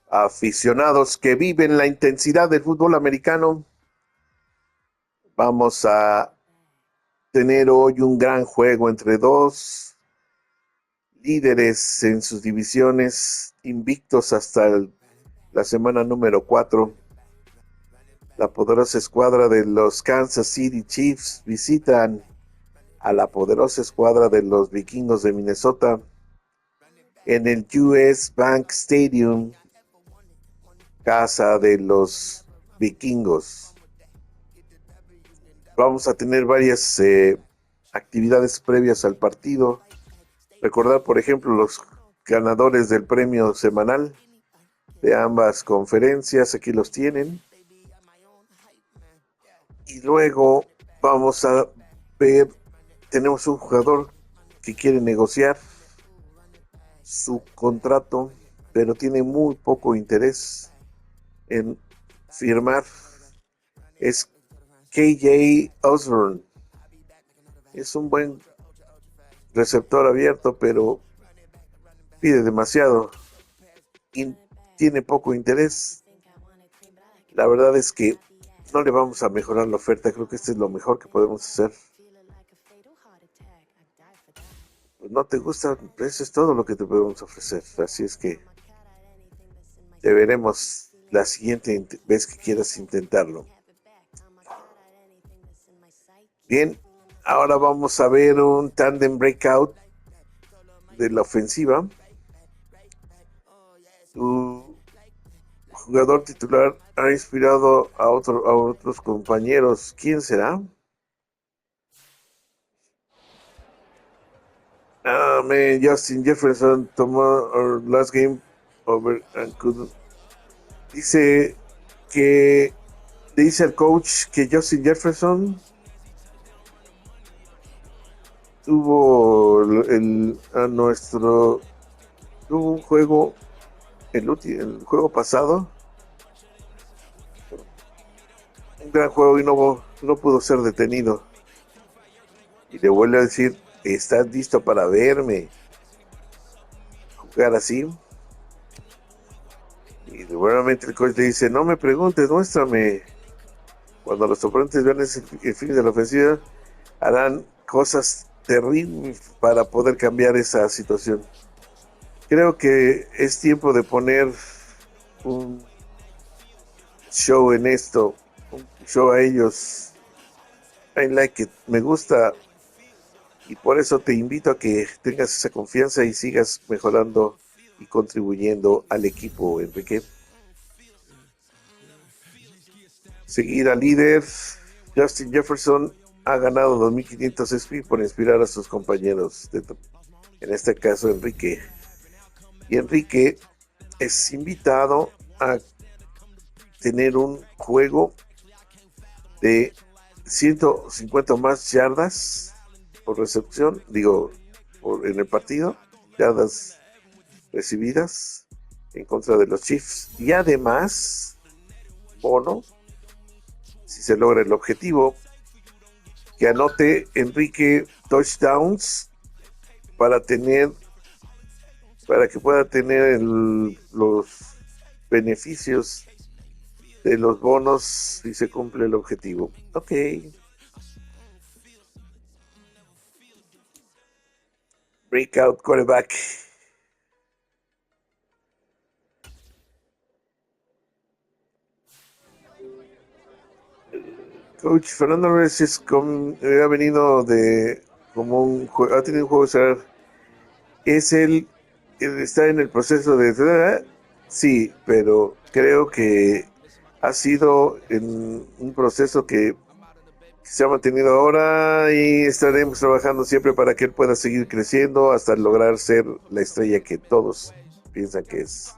Aficionados que viven la intensidad del fútbol americano, vamos a tener hoy un gran juego entre dos líderes en sus divisiones, invictos hasta la semana número 4. La poderosa escuadra de los Kansas City Chiefs visitan a la poderosa escuadra de los Vikingos de Minnesota en el US Bank Stadium, casa de los Vikingos. Vamos a tener varias actividades previas al partido. Recordar, por ejemplo, los ganadores del premio semanal de ambas conferencias, aquí los tienen. Y luego vamos a ver, tenemos un jugador que quiere negociar su contrato, pero tiene muy poco interés en firmar. Es KJ Osborne. Es un buen receptor abierto, pero pide demasiado y tiene poco interés. La verdad es que no le vamos a mejorar la oferta. Creo que este es lo mejor que podemos hacer. Pues no te gusta, eso es todo lo que te podemos ofrecer. Así es que te veremos la siguiente vez que quieras intentarlo. Bien, ahora vamos a ver un tandem breakout de la ofensiva. Tu jugador titular ha inspirado a otros compañeros. ¿Quién será? Justin Jefferson tomó our last game over and couldn't. Dice que le dice al coach que Justin Jefferson tuvo tuvo un juego el juego pasado, un gran juego y no pudo ser detenido. Y le vuelve a decir, ¿estás listo para verme jugar así? Y nuevamente el coach le dice, no me preguntes, muéstrame. Cuando los oponentes vean el fin de la ofensiva, harán cosas terribles para poder cambiar esa situación. Creo que es tiempo de poner un show en esto, un show a ellos. I like it, me gusta, y por eso te invito a que tengas esa confianza y sigas mejorando y contribuyendo al equipo, Enrique. Seguir al líder, Justin Jefferson ha ganado 2.500 XP por inspirar a sus compañeros, en este caso Enrique. Y Enrique es invitado a tener un juego de 150 más yardas por recepción, en el partido, yardas recibidas en contra de los Chiefs. Y además, bono, si se logra el objetivo, que anote Enrique touchdowns para que pueda tener los beneficios de los bonos si se cumple el objetivo. Ok. Breakout quarterback. Coach Fernando Reyes ha venido ha tenido un juego cerrar. Él está en el proceso de... Sí, pero creo que ha sido en un proceso que se ha mantenido ahora y estaremos trabajando siempre para que él pueda seguir creciendo hasta lograr ser la estrella que todos piensan que es.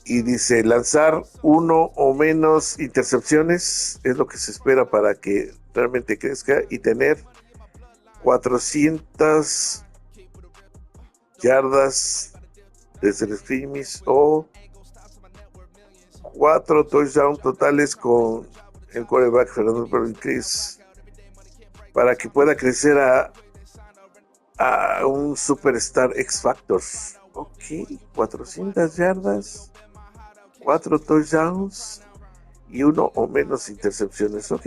Y dice, lanzar uno o menos intercepciones es lo que se espera para que realmente crezca y tener 400 yardas desde el scrimmage o 4 touchdowns totales con el quarterback Fernando Chris para que pueda crecer a un superstar X Factor. Ok, 400 yardas, 4 touchdowns y 1 o menos intercepciones. Ok,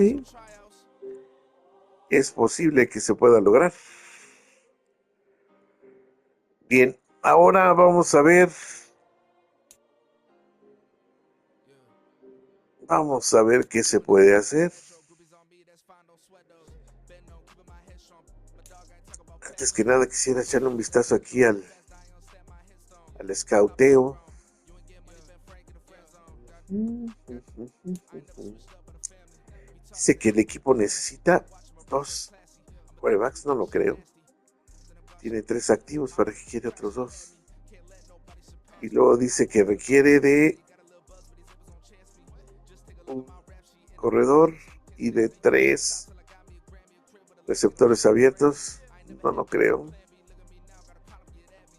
es posible que se pueda lograr. Bien, ahora vamos a ver qué se puede hacer. Antes que nada quisiera echarle un vistazo aquí al escauteo. Dice que el equipo necesita 2 quarterbacks, no lo creo. Tiene 3 activos, ¿para qué quiere otros 2? Y luego dice que requiere de un corredor y de 3 receptores abiertos. No lo creo.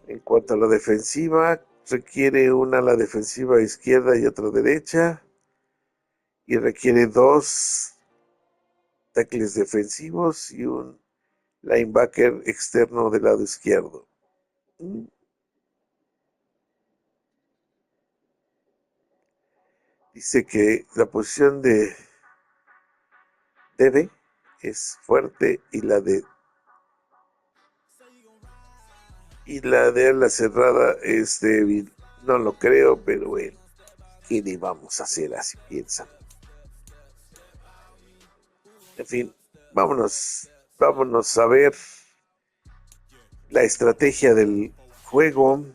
En cuanto a la defensiva, requiere una a la defensiva izquierda y otra derecha. Y requiere 2 tackles defensivos y un linebacker externo del lado izquierdo. Dice que la posición de DB es fuerte y la de ala cerrada es débil. No lo creo, pero bueno, ¿qué le vamos a hacer? Así piensan. En fin, vámonos a ver la estrategia del juego.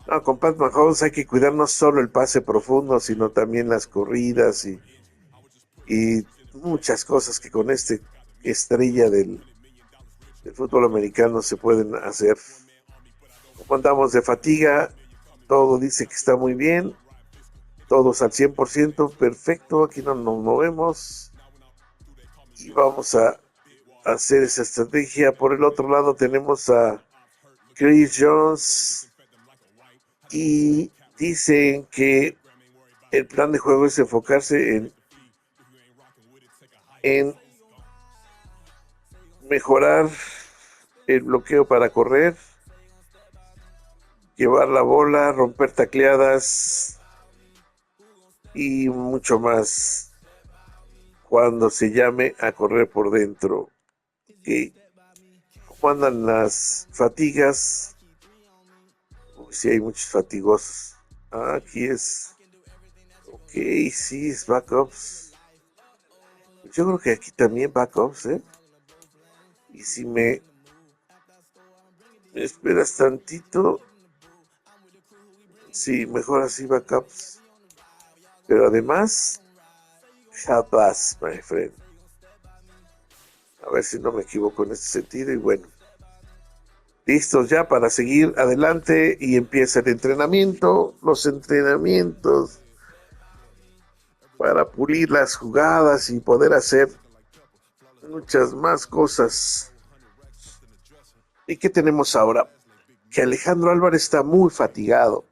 No, con Pat Mahomes hay que cuidar no solo el pase profundo, sino también las corridas y muchas cosas que con este estrella del fútbol americano se pueden hacer. Como andamos de fatiga, todo dice que está muy bien, todos al 100%, perfecto, aquí no nos movemos y vamos a hacer esa estrategia. Por el otro lado tenemos a Chris Jones y dicen que el plan de juego es enfocarse en mejorar el bloqueo para correr, llevar la bola, romper tacleadas y mucho más cuando se llame a correr por dentro. Okay. ¿Cómo andan las fatigas? Sí, hay muchos fatigosos. Aquí es. Ok, sí, es backups. Yo creo que aquí también backups, ¿eh? Y si me esperas tantito, sí, mejor así backups. Pero además, help us, my friend. A ver si no me equivoco en este sentido. Y bueno, listos ya para seguir adelante y empieza el entrenamiento. Los entrenamientos para pulir las jugadas y poder hacer muchas más cosas. ¿Y qué tenemos ahora? Que Alejandro Álvarez está muy fatigado,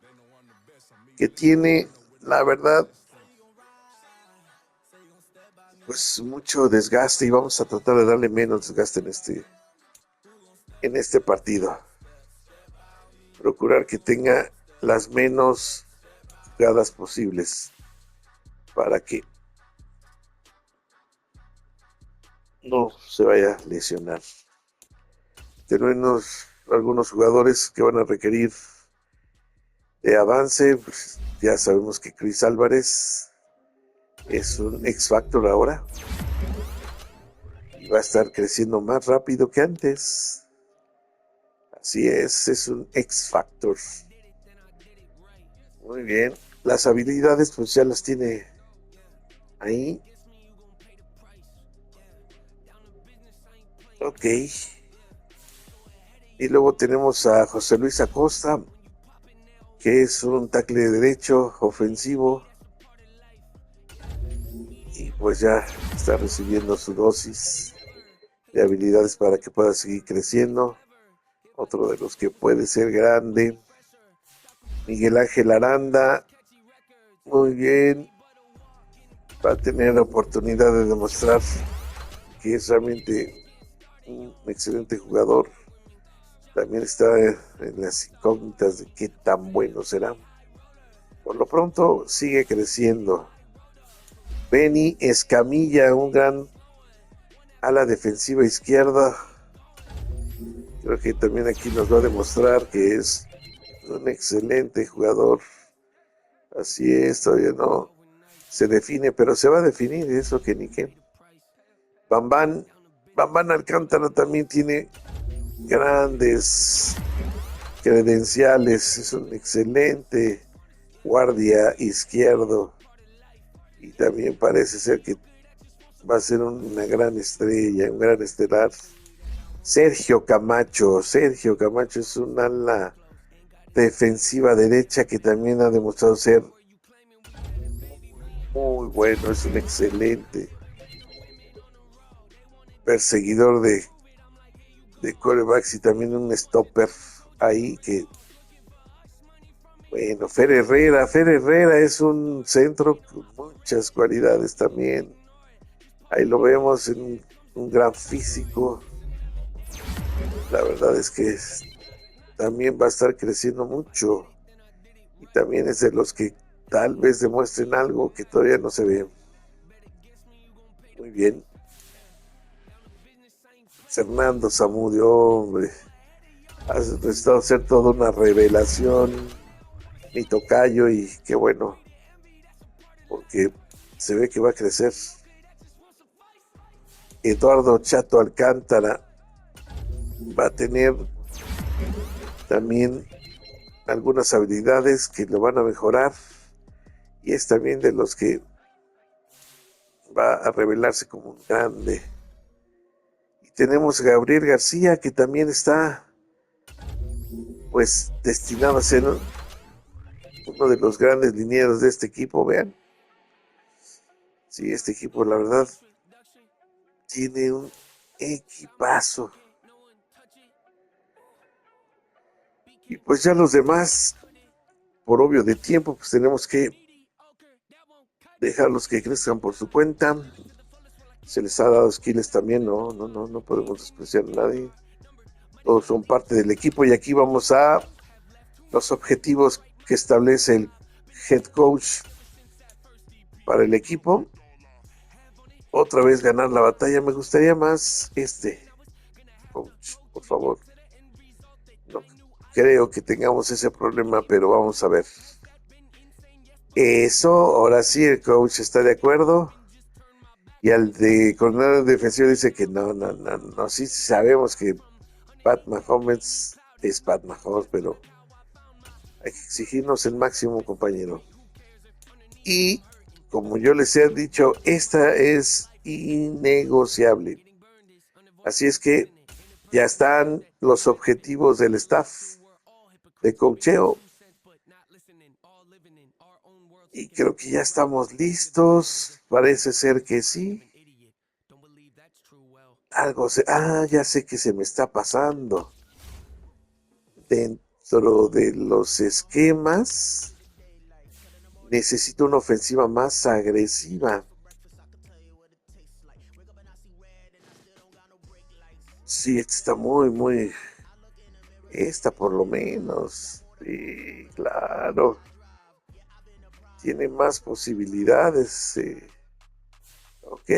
que tiene, la verdad, pues mucho desgaste y vamos a tratar de darle menos desgaste en este partido. Procurar que tenga las menos jugadas posibles para que no se vaya a lesionar. Tenemos algunos jugadores que van a requerir de avance. Pues ya sabemos que Chris Álvarez es un X Factor ahora y va a estar creciendo más rápido que antes. Así es un X Factor. Muy bien, las habilidades pues ya las tiene ahí. Ok. Y luego tenemos a José Luis Acosta, que es un tackle de derecho ofensivo. Y pues ya está recibiendo su dosis de habilidades para que pueda seguir creciendo. Otro de los que puede ser grande. Miguel Ángel Aranda, muy bien. Va a tener la oportunidad de demostrar que es realmente un excelente jugador. también está en las incógnitas de qué tan bueno será. Por lo pronto sigue creciendo. Benny Escamilla, un gran ala defensiva izquierda. Creo que también aquí nos va a demostrar que es un excelente jugador. Así es, todavía no se define, pero se va a definir eso que ni qué. Bambán Alcántara también tiene grandes credenciales, es un excelente guardia izquierdo y también parece ser que va a ser una gran estrella, un gran estelar. Sergio Camacho es un ala defensiva derecha que también ha demostrado ser muy bueno, es un excelente perseguidor de quarterbacks y también un stopper ahí que, bueno, Fer Herrera es un centro con muchas cualidades también. Ahí lo vemos en un gran físico. La verdad es que también va a estar creciendo mucho y también es de los que tal vez demuestren algo que todavía no se ve. Muy bien. Fernando Zamudio, hombre, ha resultado ser toda una revelación, mi tocayo, y qué bueno, porque se ve que va a crecer. Eduardo Chato Alcántara va a tener también algunas habilidades que lo van a mejorar y es también de los que va a revelarse como un grande. Y tenemos a Gabriel García, que también está pues destinado a ser uno de los grandes linieros de este equipo. Vean, sí, este equipo la verdad tiene un equipazo. Y pues ya los demás, por obvio de tiempo, pues tenemos que dejarlos que crezcan por su cuenta. Se les ha dado skills también, no podemos despreciar a nadie. Todos son parte del equipo y aquí vamos a los objetivos que establece el head coach para el equipo. Otra vez ganar la batalla. Me gustaría más coach, por favor. No creo que tengamos ese problema, pero vamos a ver. Eso, ahora sí, el coach está de acuerdo. Y al de coordinador defensivo dice que no. Sí sabemos que Pat Mahomes es Pat Mahomes, pero hay que exigirnos el máximo, compañero. Y como yo les he dicho, esta es innegociable. Así es que ya están los objetivos del staff de coacheo. Y creo que ya estamos listos. Parece ser que sí. Ya sé que se me está pasando. Dentro de los esquemas, necesito una ofensiva más agresiva. Sí, esta está muy. Esta por lo menos. Sí, claro. Tiene más posibilidades. Sí. Ok.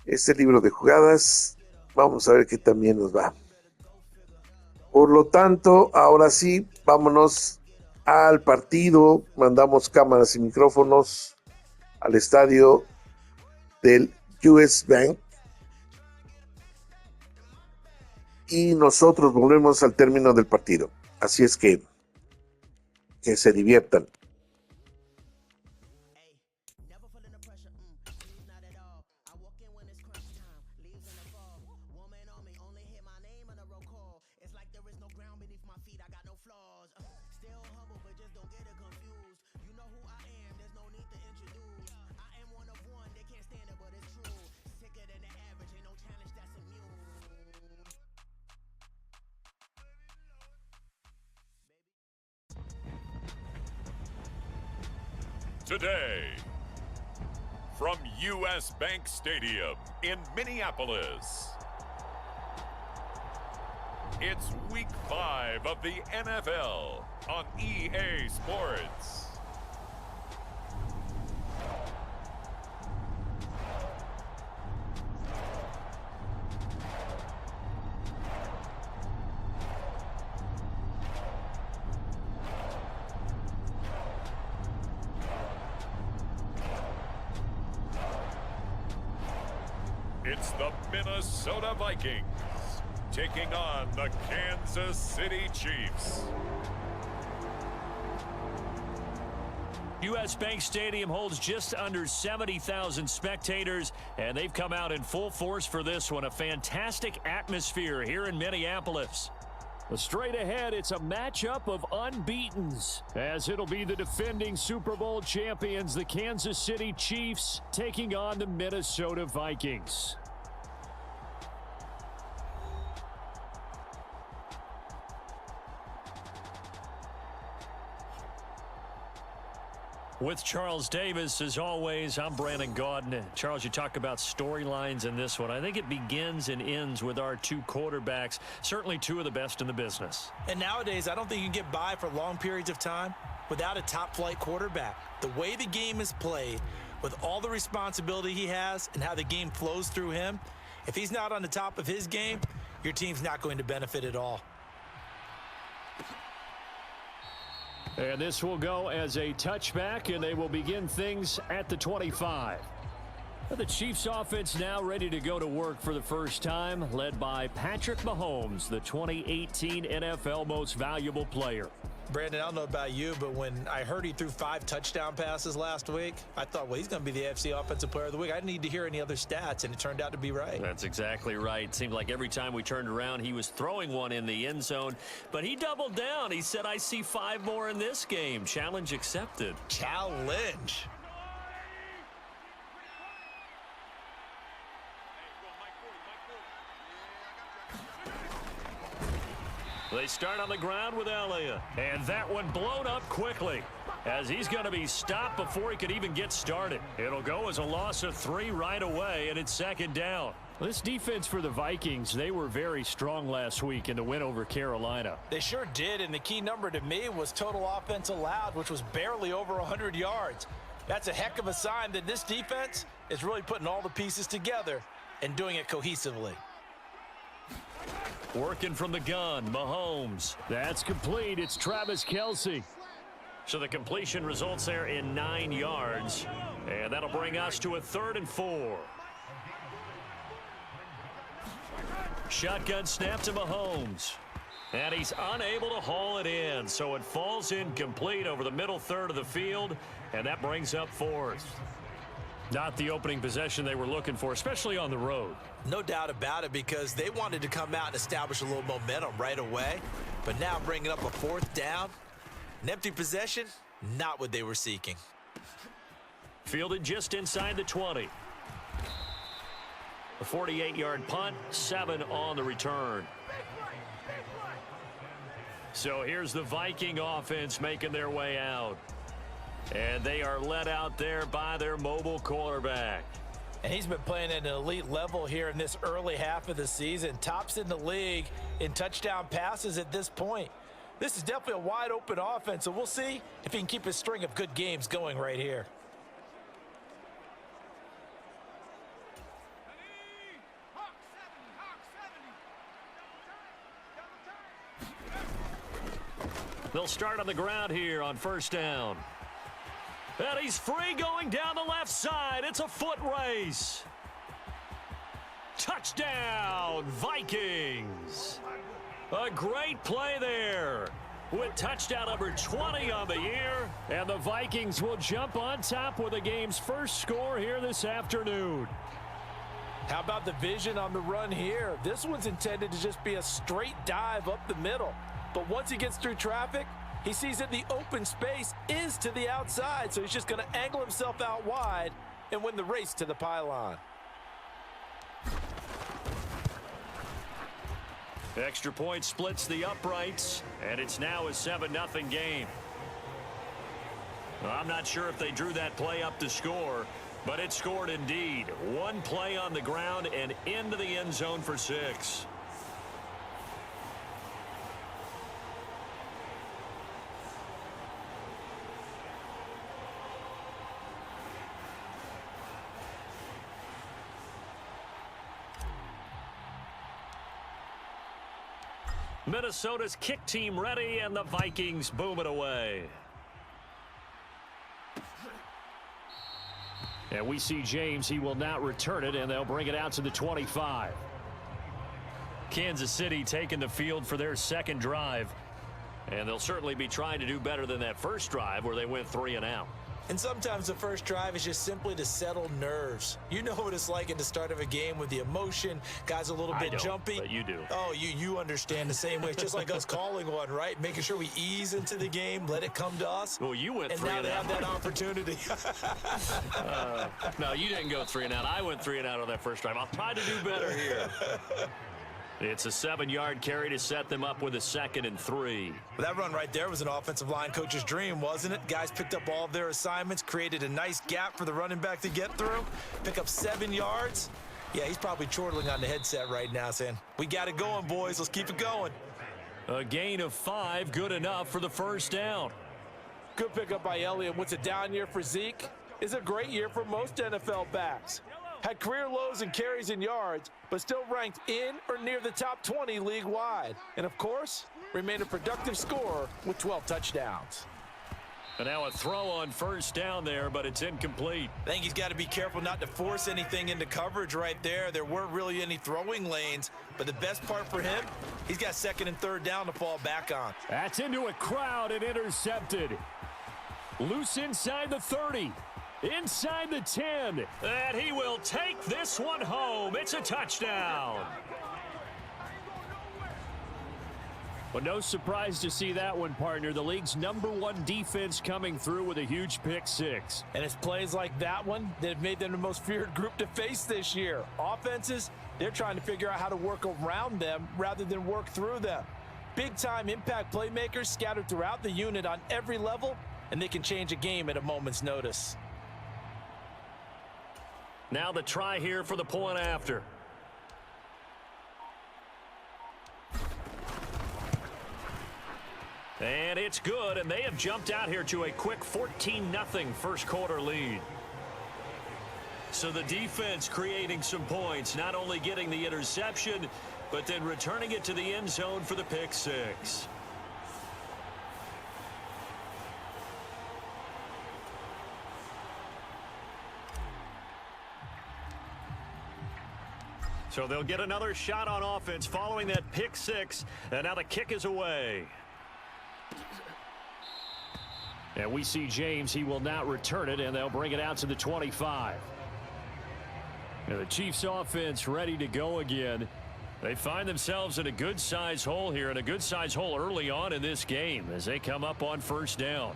Este libro de jugadas, vamos a ver qué también nos va. Por lo tanto, ahora sí, vámonos al partido. Mandamos cámaras y micrófonos al estadio del US Bank. Y nosotros volvemos al término del partido. Así es que se diviertan. Today, from US Bank Stadium in Minneapolis, It's Week 5 of the NFL on EA Sports. It's the Minnesota Vikings taking on the Kansas City Chiefs. US Bank Stadium holds just under 70,000 spectators, and they've come out in full force for this one. A fantastic atmosphere here in Minneapolis. Well, straight ahead, it's a matchup of unbeatens, as it'll be the defending Super Bowl champions, the Kansas City Chiefs, taking on the Minnesota Vikings. With Charles Davis, as always, I'm Brandon Gaudin. Charles, you talk about storylines in this one. I think it begins and ends with our two quarterbacks, certainly two of the best in the business. And nowadays, I don't think you can get by for long periods of time without a top-flight quarterback. The way the game is played, with all the responsibility he has and how the game flows through him, if he's not on the top of his game, your team's not going to benefit at all. And this will go as a touchback, and they will begin things at the 25. The Chiefs offense now ready to go to work for the first time, led by Patrick Mahomes, the 2018 NFL Most Valuable Player. Brandon, I don't know about you, but when I heard he threw 5 touchdown passes last week, I thought, well, he's going to be the AFC Offensive Player of the Week. I didn't need to hear any other stats, and it turned out to be right. That's exactly right. It seemed like every time we turned around, he was throwing one in the end zone, but he doubled down. He said, I see 5 more in this game. Challenge accepted. Challenge. They start on the ground with Elliott. And that one blown up quickly, as he's going to be stopped before he could even get started. It'll go as a loss of 3 right away, and it's second down. This defense for the Vikings, they were very strong last week in the win over Carolina. They sure did, and the key number to me was total offense allowed, which was barely over 100 yards. That's a heck of a sign that this defense is really putting all the pieces together and doing it cohesively. Working from the gun, Mahomes. That's complete. It's Travis Kelce. So the completion results there in 9 yards. And that'll bring us to a 3rd and 4. Shotgun snap to Mahomes. And he's unable to haul it in. So it falls incomplete over the middle third of the field. And that brings up 4th. Not the opening possession they were looking for, especially on the road. No doubt about it, because they wanted to come out and establish a little momentum right away. But now bringing up a 4th down, an empty possession, not what they were seeking. Fielded just inside the 20. A 48-yard punt, 7 on the return. So here's the Viking offense making their way out. And they are led out there by their mobile quarterback. And he's been playing at an elite level here in this early half of the season. Tops in the league in touchdown passes at this point. This is definitely a wide open offense, so we'll see if he can keep his string of good games going right here. They'll start on the ground here on 1st down. And he's free going down the left side. It's a foot race. Touchdown, Vikings. A great play there with touchdown number 20 on the year. And the Vikings will jump on top with the game's first score here this afternoon. How about the vision on the run here? This one's intended to just be a straight dive up the middle. But once he gets through traffic, he sees that the open space is to the outside, so he's just going to angle himself out wide and win the race to the pylon. Extra point splits the uprights, and it's now a 7-0 game. I'm not sure if they drew that play up to score, but it scored indeed. One play on the ground and into the end zone for 6. Minnesota's kick team ready, and the Vikings boom it away. And we see James. He will not return it, and they'll bring it out to the 25. Kansas City taking the field for their second drive. And they'll certainly be trying to do better than that first drive where they went 3 and out. And sometimes the first drive is just simply to settle nerves. You know what it's like at the start of a game with the emotion. Guys a little bit jumpy. But you do. Oh, you understand the same way. It's just like us calling one, right? Making sure we ease into the game, let it come to us. Well, you went 3 and out. And now they have that opportunity. No, you didn't go 3 and out. I went 3 and out on that first drive. I'll try to do better here. It's a 7-yard carry to set them up with a 2nd and 3. Well, that run right there was an offensive line coach's dream, wasn't it? Guys picked up all of their assignments, created a nice gap for the running back to get through, pick up 7 yards. Yeah, he's probably chortling on the headset right now saying, we got it going, boys. Let's keep it going. A gain of 5, good enough for the first down. Good pickup by Elliott. What's a down year for Zeke? It's a great year for most NFL backs. Had career lows in carries and yards, but still ranked in or near the top 20 league-wide. And, of course, remained a productive scorer with 12 touchdowns. And now a throw on first down there, but it's incomplete. I think he's got to be careful not to force anything into coverage right there. There weren't really any throwing lanes, but the best part for him, he's got 2nd and 3rd down to fall back on. That's into a crowd and intercepted. Loose inside the 30. Inside the 10, and he will take this one home. It's a touchdown. Well, no surprise to see that one, partner. The league's #1 defense coming through with a huge pick 6. And it's plays like that one that have made them the most feared group to face this year. Offenses, they're trying to figure out how to work around them rather than work through them. Big-time impact playmakers scattered throughout the unit on every level, and they can change a game at a moment's notice. Now the try here for the point after. And it's good, and they have jumped out here to a quick 14-0 first quarter lead. So the defense creating some points, not only getting the interception, but then returning it to the end zone for the pick 6. So they'll get another shot on offense following that pick 6, and now the kick is away. And we see James. He will not return it, and they'll bring it out to the 25. And the Chiefs offense ready to go again. They find themselves in a good-size hole here, and a good-size hole early on in this game as they come up on first down.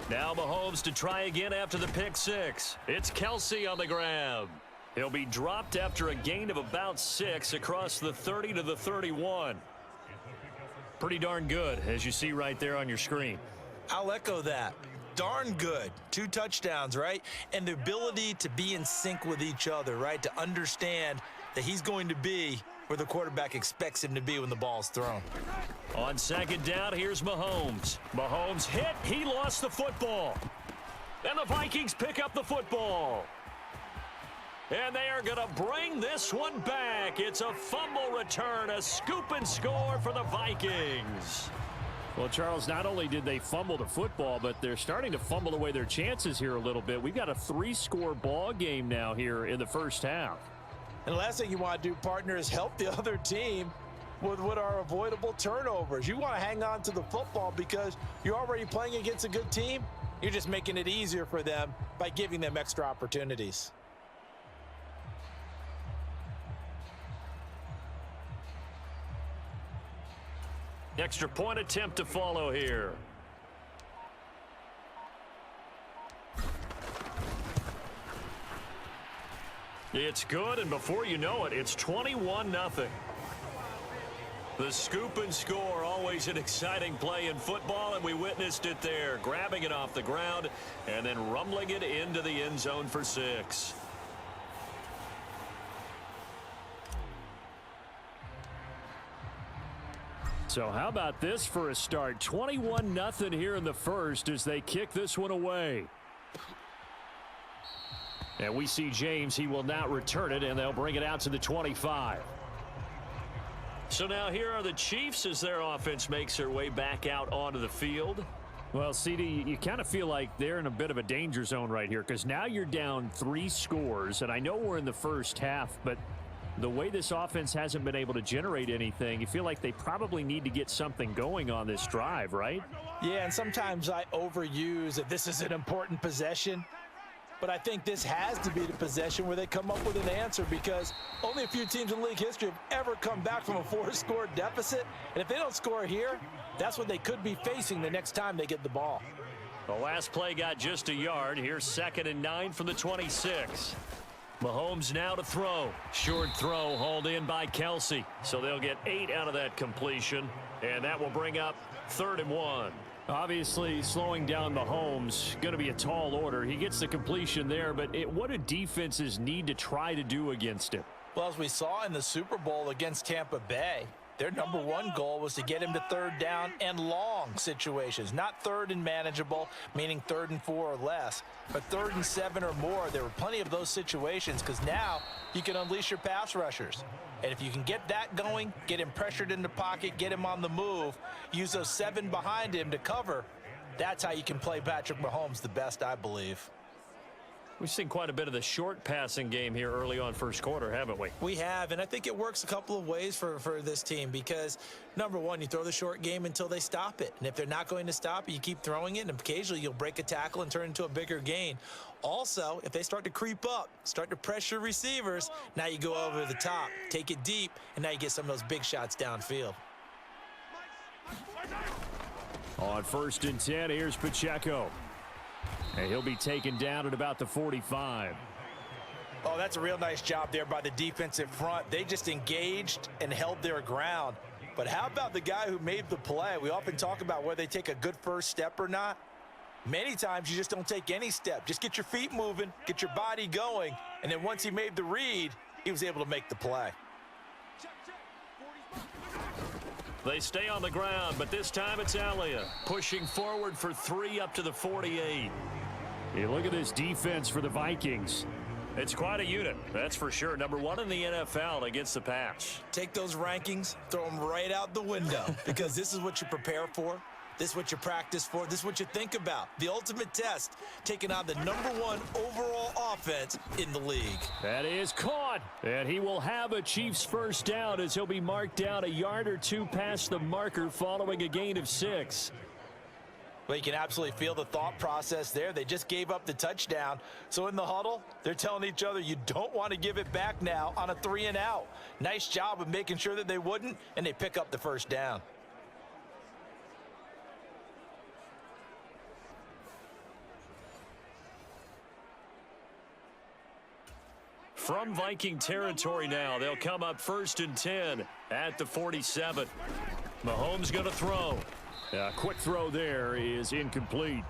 Now Mahomes to try again after the pick 6. It's Kelsey on the grab. He'll be dropped after a gain of about 6 across the 30 to the 31. Pretty darn good, as you see right there on your screen. I'll echo that. Darn good. 2 touchdowns, right? And the ability to be in sync with each other, right? To understand that he's going to be where the quarterback expects him to be when the ball's thrown. On second down, here's Mahomes. Mahomes hit. He lost the football. And the Vikings pick up the football. And they are going to bring this one back. It's a fumble return, a scoop and score for the Vikings. Well, Charles, not only did they fumble the football, but they're starting to fumble away their chances here a little bit. We've got a 3-score ball game now here in the first half. And the last thing you want to do, partner, is help the other team with what are avoidable turnovers. You want to hang on to the football because you're already playing against a good team. You're just making it easier for them by giving them extra opportunities. Extra point attempt to follow here. It's good, and before you know it, it's 21-0. The scoop and score, always an exciting play in football, and we witnessed it there, grabbing it off the ground and then rumbling it into the end zone for 6. So how about this for a start? 21-0 here in the first as they kick this one away. And we see James. He will not return it, and they'll bring it out to the 25. So now here are the Chiefs as their offense makes their way back out onto the field. Well, CD, you kind of feel like they're in a bit of a danger zone right here because now you're down 3 scores, and I know we're in the first half, but the way this offense hasn't been able to generate anything, you feel like they probably need to get something going on this drive, right? Yeah, and sometimes I overuse that this is an important possession. But I think this has to be the possession where they come up with an answer because only a few teams in league history have ever come back from a 4-score deficit. And if they don't score here, that's what they could be facing the next time they get the ball. The last play got just a yard. Here's 2nd and 9 from the 26. Mahomes now to throw. Short throw hauled in by Kelsey. So they'll get 8 out of that completion. And that will bring up 3rd and 1. Obviously, slowing down Mahomes, going to be a tall order. He gets the completion there, but what do defenses need to try to do against him? Well, as we saw in the Super Bowl against Tampa Bay, their number 1 goal was to get him to 3rd down and long situations. Not 3rd and manageable, meaning 3rd and 4 or less, but 3rd and 7 or more. There were plenty of those situations because now you can unleash your pass rushers. And if you can get that going, get him pressured in the pocket, get him on the move, use those 7 behind him to cover, that's how you can play Patrick Mahomes the best, I believe. We've seen quite a bit of the short passing game here early on first quarter, haven't we? We have, and I think it works a couple of ways for this team because, number one, you throw the short game until they stop it. And if they're not going to stop it, you keep throwing it, and occasionally you'll break a tackle and turn it into a bigger gain. Also, if they start to creep up, start to pressure receivers, now you go over the top, take it deep, and now you get some of those big shots downfield. On 1st and 10, here's Pacheco. And he'll be taken down at about the 45. Oh, that's a real nice job there by the defensive front. They just engaged and held their ground. But how about the guy who made the play? We often talk about whether they take a good first step or not. Many times you just don't take any step. Just get your feet moving, get your body going, and then once he made the read, he was able to make the play. They stay on the ground, but this time it's Alia pushing forward for 3 up to the 48. You look at this defense for the Vikings. It's quite a unit, that's for sure. Number 1 in the NFL against the pass. Take those rankings, throw them right out the window because this is what you prepare for. This is what you practice for. This is what you think about. The ultimate test, taking on the number 1 overall offense in the league. That is caught. And he will have a Chiefs first down as he'll be marked down a yard or 2 past the marker following a gain of 6. Well, you can absolutely feel the thought process there. They just gave up the touchdown. So in the huddle, they're telling each other, you don't want to give it back now on a 3 and out. Nice job of making sure that they wouldn't, and they pick up the first down. From Viking territory now, they'll come up 1st and 10 at the 47. Mahomes going to throw. A quick throw there is incomplete.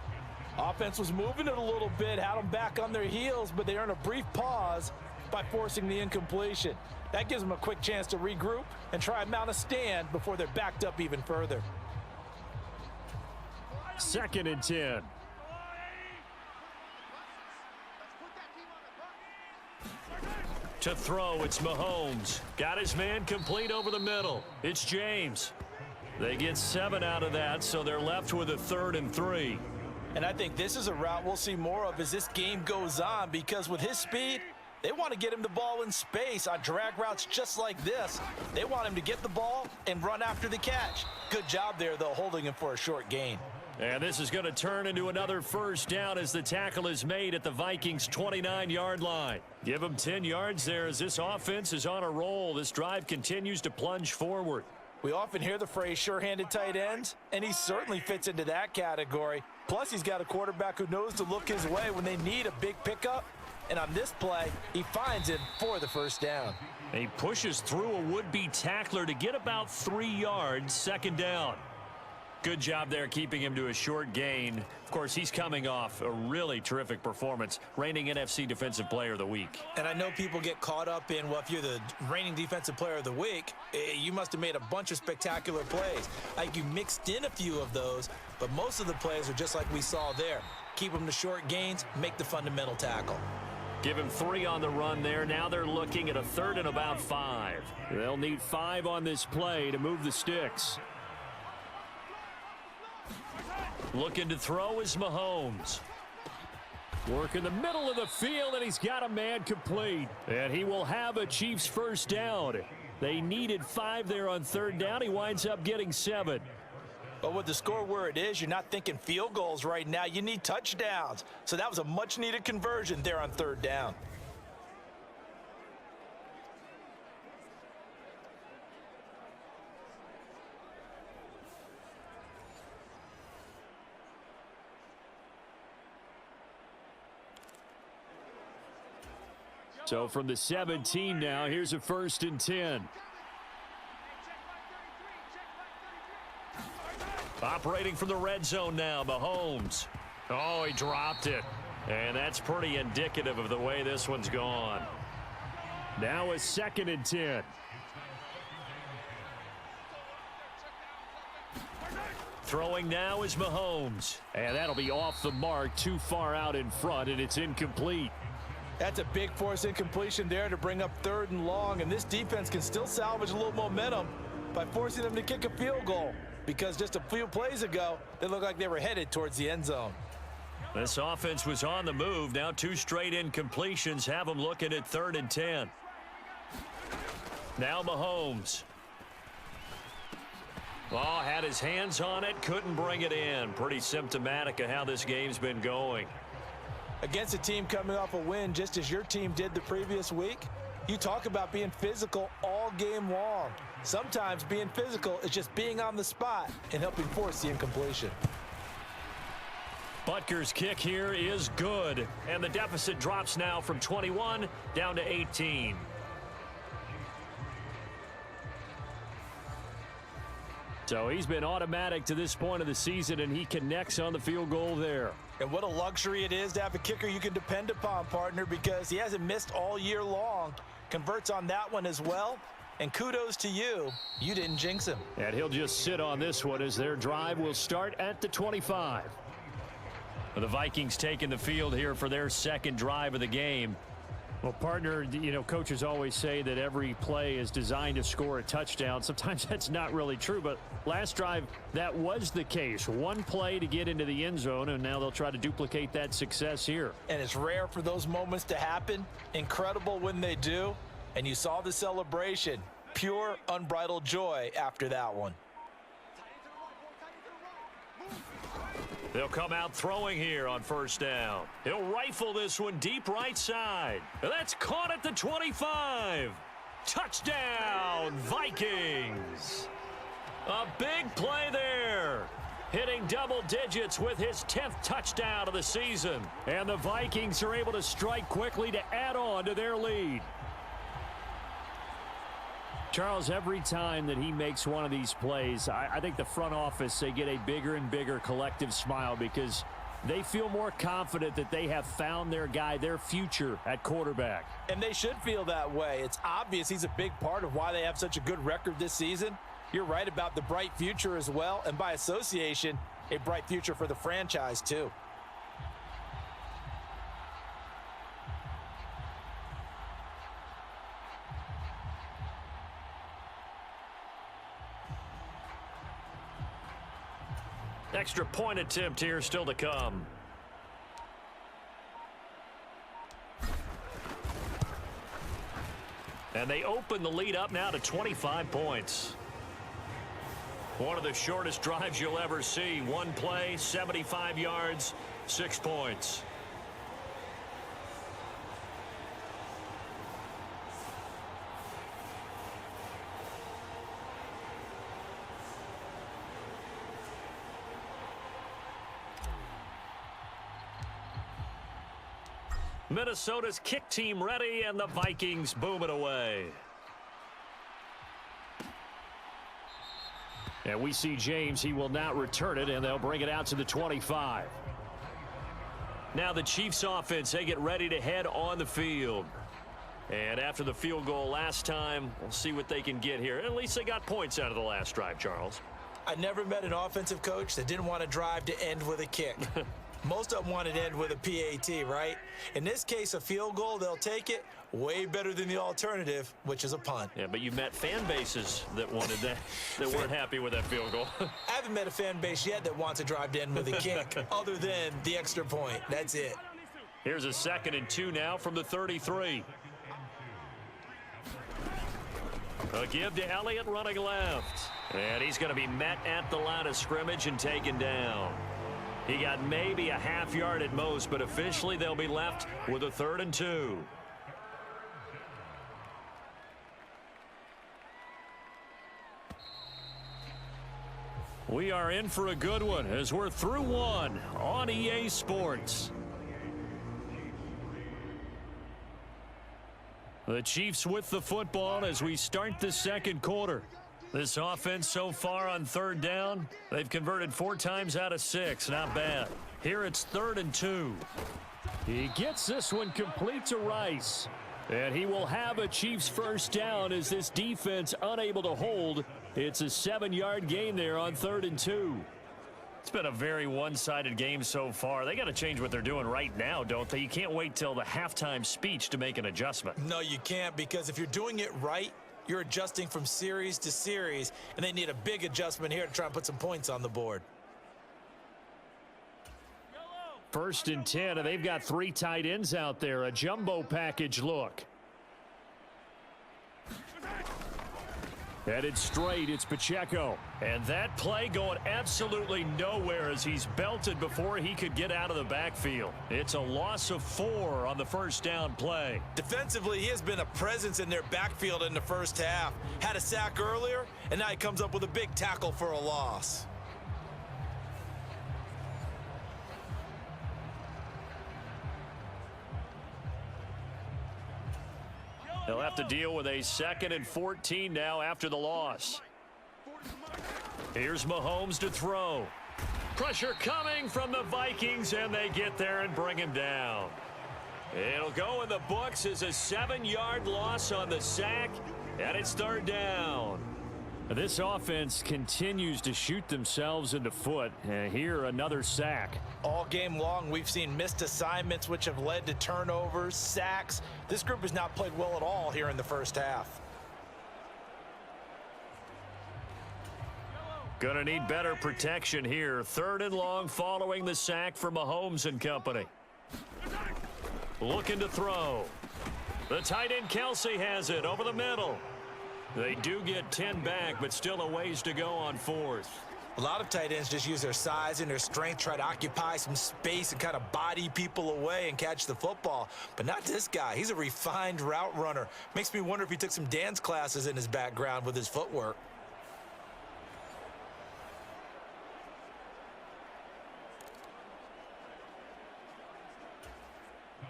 Offense was moving it a little bit, had them back on their heels, but they earned a brief pause by forcing the incompletion. That gives them a quick chance to regroup and try and mount a stand before they're backed up even further. 2nd and 10. To throw, it's Mahomes. Got his man complete over the middle. It's James. They get 7 out of that, so they're left with a 3rd and 3. And I think this is a route we'll see more of as this game goes on because with his speed, they want to get him the ball in space on drag routes just like this. They want him to get the ball and run after the catch. Good job there, though, holding him for a short gain. And this is going to turn into another first down as the tackle is made at the Vikings' 29-yard line. Give them 10 yards there as this offense is on a roll. This drive continues to plunge forward. We often hear the phrase sure-handed tight ends, and he certainly fits into that category. Plus, he's got a quarterback who knows to look his way when they need a big pickup. And on this play, he finds him for the first down. He pushes through a would-be tackler to get about 3 yards, 2nd down. Good job there keeping him to a short gain. Of course, he's coming off a really terrific performance, reigning NFC Defensive Player of the Week. And I know people get caught up in, well, if you're the reigning Defensive Player of the Week, you must have made a bunch of spectacular plays. Like, you mixed in a few of those, but most of the plays are just like we saw there. Keep them to short gains, make the fundamental tackle. Give him 3 on the run there. Now they're looking at a 3rd and about 5. They'll need 5 on this play to move the sticks. Looking to throw is Mahomes. Work in the middle of the field, and he's got a man complete. And he will have a Chiefs first down. They needed 5 there on 3rd down. He winds up getting 7. But with the score where it is, you're not thinking field goals right now. You need touchdowns. So that was a much-needed conversion there on 3rd down. So from the 17 now, here's a 1st and 10. Operating from the red zone now, Mahomes. Oh, he dropped it. And that's pretty indicative of the way this one's gone. Now a 2nd and 10. Throwing now is Mahomes. And that'll be off the mark, too far out in front, and it's incomplete. That's a big force incompletion there to bring up 3rd and long, and this defense can still salvage a little momentum by forcing them to kick a field goal, because just a few plays ago, they looked like they were headed towards the end zone. This offense was on the move. Now 2 straight incompletions have them looking at 3rd and 10. Now Mahomes. Oh, had his hands on it, couldn't bring it in. Pretty symptomatic of how this game's been going. Against a team coming off a win just as your team did the previous week, you talk about being physical all game long. Sometimes being physical is just being on the spot and helping force the incompletion. Butker's kick here is good, and the deficit drops now from 21 down to 18. So he's been automatic to this point of the season, and he connects on the field goal there. And what a luxury it is to have a kicker you can depend upon, partner, because he hasn't missed all year long. Converts on that one as well. And kudos to you. You didn't jinx him. And he'll just sit on this one as their drive will start at the 25. The Vikings taking the field here for their 2nd drive of the game. Well, partner, you know, coaches always say that every play is designed to score a touchdown. Sometimes that's not really true, but last drive, that was the case. 1 play to get into the end zone, and now they'll try to duplicate that success here. And it's rare for those moments to happen. Incredible when they do. And you saw the celebration. Pure, unbridled joy after that one. They'll come out throwing here on 1st down. He'll rifle this one deep right side. That's caught at the 25. Touchdown, Vikings. A big play there. Hitting double digits with his 10th touchdown of the season. And the Vikings are able to strike quickly to add on to their lead. Charles, every time that he makes one of these plays, I think the front office, they get a bigger and bigger collective smile because they feel more confident that they have found their guy, their future at quarterback. And they should feel that way. It's obvious he's a big part of why they have such a good record this season. You're right about the bright future as well, and by association, a bright future for the franchise too. Extra point attempt here still to come. And they open the lead up now to 25 points. One of the shortest drives you'll ever see. 1 play, 75 yards, 6 points. Minnesota's kick team ready, and the Vikings boom it away. And we see James. He will not return it, and they'll bring it out to the 25. Now the Chiefs offense, they get ready to head on the field. And after the field goal last time, we'll see what they can get here. At least they got points out of the last drive, Charles. I never met an offensive coach that didn't want to drive to end with a kick. Most of them want to end with a PAT, right? In this case, a field goal, they'll take it. Way better than the alternative, which is a punt. Yeah, but you met fan bases that wanted that, that weren't happy with that field goal. I haven't met a fan base yet that wants to drive to end with a kick, other than the extra point. That's it. Here's a 2nd and 2 now from the 33. A give to Elliott running left. And he's going to be met at the line of scrimmage and taken down. He got maybe a half yard at most, but officially they'll be left with a 3rd and 2. We are in for a good one as we're through one on EA Sports. The Chiefs with the football as we start the 2nd quarter. This offense so far on 3rd down, they've converted 4 times out of 6. Not bad. Here it's 3rd and 2. He gets this one complete to Rice. And he will have a Chiefs first down as this defense unable to hold. It's a 7-yard gain there on 3rd and 2. It's been a very one-sided game so far. They got to change what they're doing right now, don't they? You can't wait till the halftime speech to make an adjustment. No, you can't, because if you're doing it right, you're adjusting from series to series, and they need a big adjustment here to try and put some points on the board. 1st and 10, and they've got 3 tight ends out there. A jumbo package look. Headed straight, it's Pacheco. And that play going absolutely nowhere as he's belted before he could get out of the backfield. It's a loss of 4 on the first down play. Defensively, he has been a presence in their backfield in the first half. Had a sack earlier, and now he comes up with a big tackle for a loss. They'll have to deal with a 2nd and 14 now after the loss. Here's Mahomes to throw. Pressure coming from the Vikings, and they get there and bring him down. It'll go in the books as a 7-yard loss on the sack, and it's 3rd down. This offense continues to shoot themselves in the foot. And here, another sack. All game long, we've seen missed assignments, which have led to turnovers, sacks. This group has not played well at all here in the first half. Gonna need better protection here. 3rd and long following the sack for Mahomes and company. Looking to throw. The tight end Kelsey has it over the middle. They do get 10 back, but still a ways to go on 4th. A lot of tight ends just use their size and their strength, try to occupy some space and kind of body people away and catch the football. But not this guy. He's a refined route runner. Makes me wonder if he took some dance classes in his background with his footwork.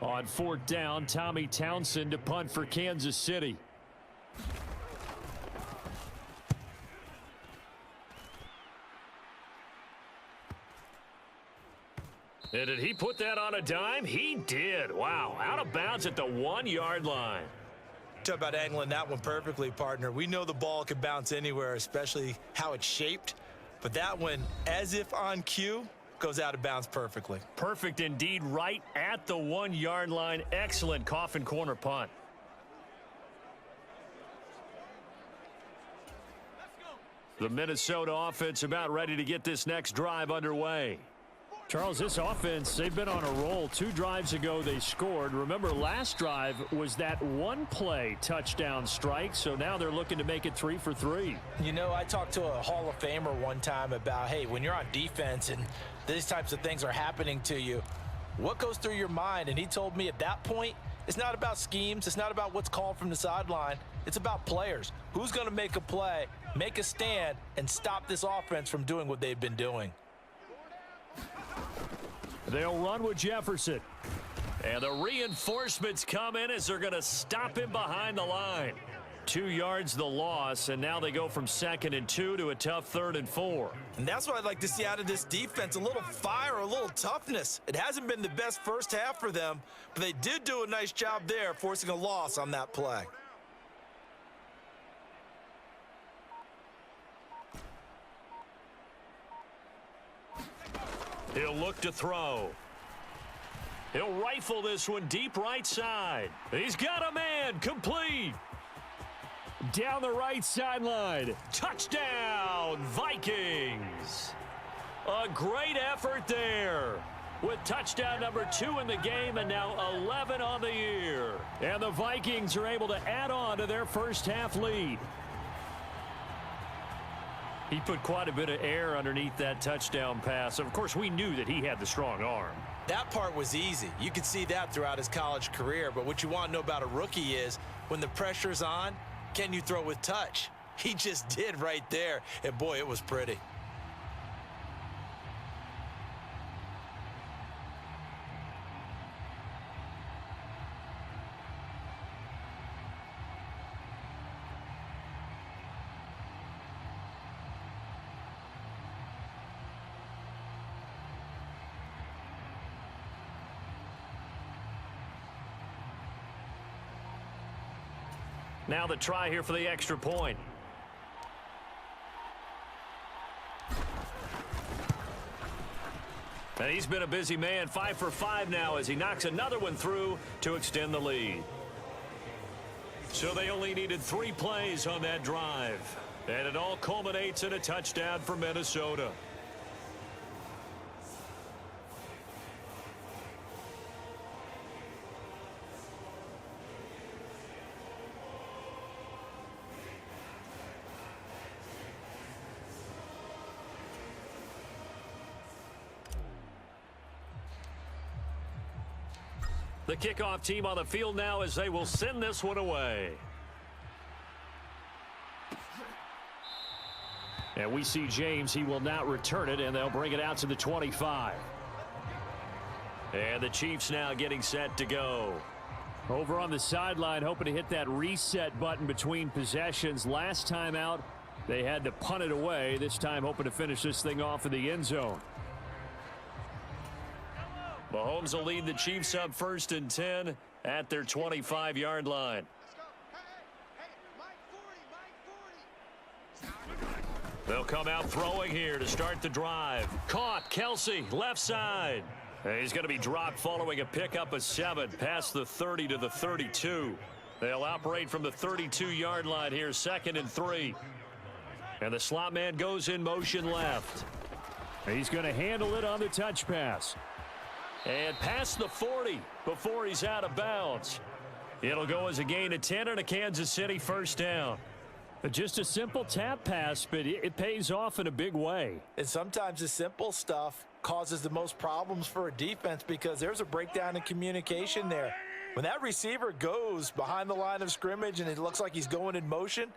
On 4th down, Tommy Townsend to punt for Kansas City. And did he put that on a dime? He did. Wow. Out of bounds at the 1-yard line. Talk about angling that one perfectly, partner. We know the ball can bounce anywhere, especially how it's shaped. But that one, as if on cue, goes out of bounds perfectly. Perfect indeed, right at the 1-yard line. Excellent coffin corner punt. The Minnesota offense about ready to get this next drive underway. Charles, this offense, they've been on a roll. 2 drives ago, they scored. Remember, last drive was that 1-play touchdown strike, so now they're looking to make it 3 for 3. You know, I talked to a Hall of Famer one time about, hey, when you're on defense and these types of things are happening to you, what goes through your mind? And he told me at that point, it's not about schemes. It's not about what's called from the sideline. It's about players. Who's going to make a play, make a stand, and stop this offense from doing what they've been doing? They'll run with Jefferson. And the reinforcements come in as they're going to stop him behind the line. 2 yards the loss, and now they go from 2nd and 2 to a tough 3rd and 4. And that's what I'd like to see out of this defense, a little fire, a little toughness. It hasn't been the best first half for them, but they did do a nice job there, forcing a loss on that play. He'll look to throw. He'll rifle this one deep right side. He's got a man, complete. Down the right sideline. Touchdown, Vikings. A great effort there. With touchdown number 2 in the game and now 11 on the year. And the Vikings are able to add on to their first half lead. He put quite a bit of air underneath that touchdown pass. Of course, we knew that he had the strong arm. That part was easy. You could see that throughout his college career. But what you want to know about a rookie is when the pressure's on, can you throw with touch? He just did right there. And, boy, it was pretty. Now the try here for the extra point. And he's been a busy man, 5 for 5 now as he knocks another one through to extend the lead. So they only needed 3 plays on that drive. And it all culminates in a touchdown for Minnesota. The kickoff team on the field now as they will send this one away. And we see James. He will not return it, and they'll bring it out to the 25. And the Chiefs now getting set to go. Over on the sideline, hoping to hit that reset button between possessions. Last time out, they had to punt it away. This time hoping to finish this thing off in the end zone. Mahomes will lead the Chiefs up 1st and 10 at their 25-yard line. They'll come out throwing here to start the drive. Caught, Kelsey, left side. And he's going to be dropped following a pickup of 7 past the 30 to the 32. They'll operate from the 32-yard line here, 2nd and 3. And the slot man goes in motion left. He's going to handle it on the touch pass. And past the 40 before he's out of bounds. It'll go as a gain of 10 and a Kansas City first down. Just a simple tap pass, but it pays off in a big way. And sometimes the simple stuff causes the most problems for a defense because there's a breakdown in communication there. When that receiver goes behind the line of scrimmage and it looks like he's going in motion,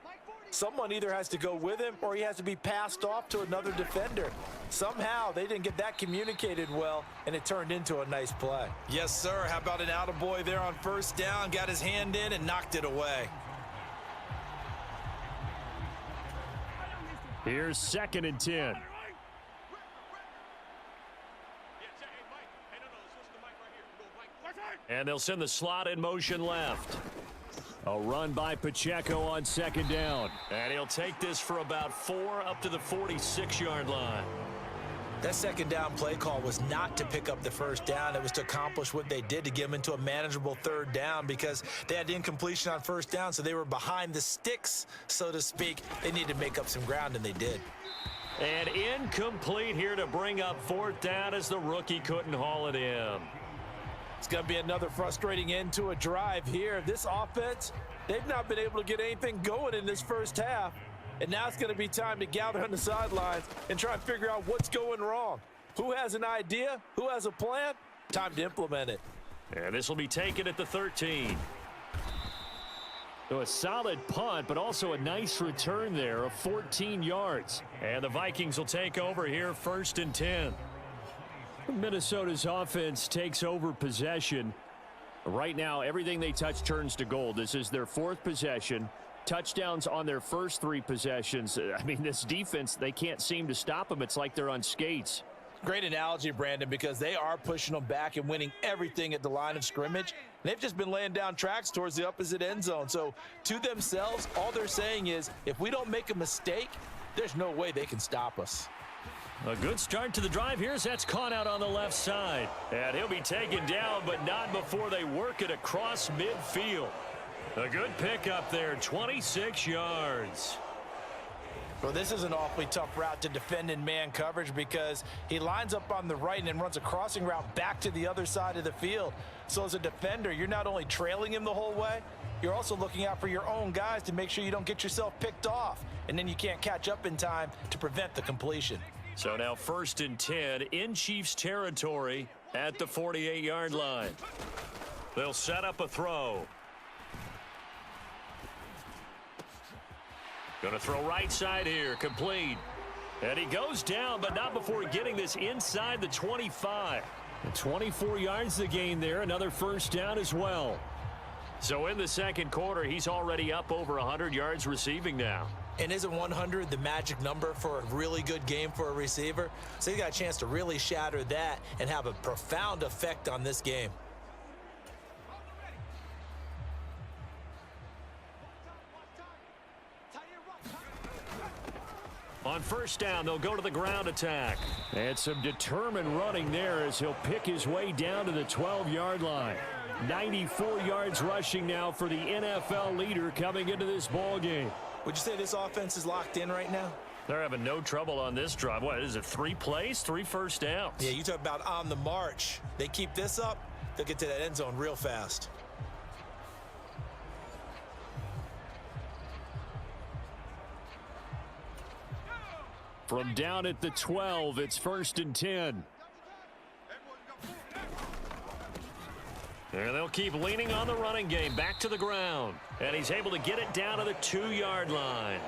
someone either has to go with him or he has to be passed off to another defender. Somehow they didn't get that communicated well, and it turned into a nice play. Yes, sir. How about an attaboy there on first down? Got his hand in and knocked it away. Here's 2nd and 10. And they'll send the slot in motion left. A run by Pacheco on 2nd down. And he'll take this for about 4 up to the 46-yard line. That 2nd down play call was not to pick up the first down. It was to accomplish what they did to get them into a manageable 3rd down because they had incompletion on first down, so they were behind the sticks, so to speak. They needed to make up some ground, and they did. And incomplete here to bring up 4th down as the rookie couldn't haul it in. It's going to be another frustrating end to a drive here. This offense, they've not been able to get anything going in this first half. And now it's going to be time to gather on the sidelines and try and figure out what's going wrong. Who has an idea? Who has a plan? Time to implement it. And this will be taken at the 13. So a solid punt, but also a nice return there of 14 yards. And the Vikings will take over here 1st and 10. Minnesota's offense takes over possession. Right now, everything they touch turns to gold. This is their 4th possession. touchdowns on their first 3 possessions. I mean, this defense, they can't seem to stop them. It's like they're on skates. Great analogy, Brandon, because they are pushing them back and winning everything at the line of scrimmage. They've just been laying down tracks towards the opposite end zone. So to themselves, all they're saying is, if we don't make a mistake, there's no way they can stop us. A good start to the drive here as that's caught out on the left side. And he'll be taken down, but not before they work it across midfield. A good pickup there, 26 yards. Well, this is an awfully tough route to defend in man coverage because he lines up on the right and then runs a crossing route back to the other side of the field. So as a defender, you're not only trailing him the whole way, you're also looking out for your own guys to make sure you don't get yourself picked off. And then you can't catch up in time to prevent the completion. So now 1st and 10 in Chiefs territory at the 48-yard line. They'll set up a throw. Going to throw right side here, complete. And he goes down, but not before getting this inside the 25. 24 yards the gain there, another first down as well. So in the second quarter, he's already up over 100 yards receiving now. And isn't 100 the magic number for a really good game for a receiver? So he got a chance to really shatter that and have a profound effect on this game. On first down, they'll go to the ground attack. And some determined running there as he'll pick his way down to the 12-yard line. 94 yards rushing now for the NFL leader coming into this ball game. Would you say this offense is locked in right now? They're having no trouble on this drive. What is it, 3 plays, 3 first downs? Yeah, you talk about on the march. They keep this up, they'll get to that end zone real fast. From down at the 12, it's 1st and 10. And they'll keep leaning on the running game, back to the ground. And he's able to get it down to the 2-yard line.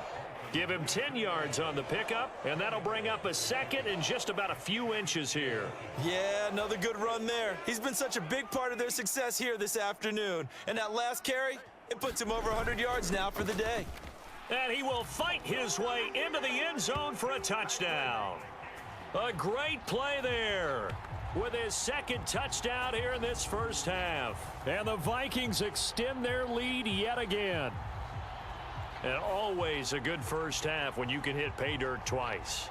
Give him 10 yards on the pickup, and that'll bring up a second and just about a few inches here. Yeah, another good run there. He's been such a big part of their success here this afternoon. And that last carry, it puts him over 100 yards now for the day. And he will fight his way into the end zone for a touchdown. A great play there with his second touchdown here in this first half. And the Vikings extend their lead yet again. And always a good first half when you can hit pay dirt twice.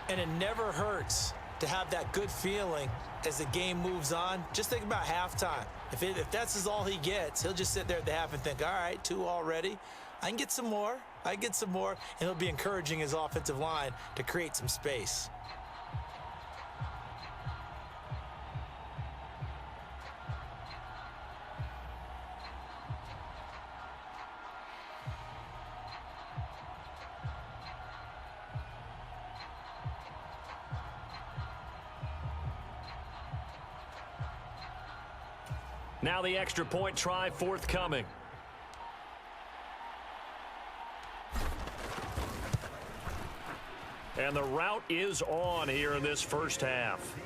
And it never hurts to have that good feeling as the game moves on. Just think about halftime. If that's all he gets, he'll just sit there at the half and think, all right, 2 already. I can get some more. I get some more. And he'll be encouraging his offensive line to create some space. Now the extra point try forthcoming. And the route is on here in this first half.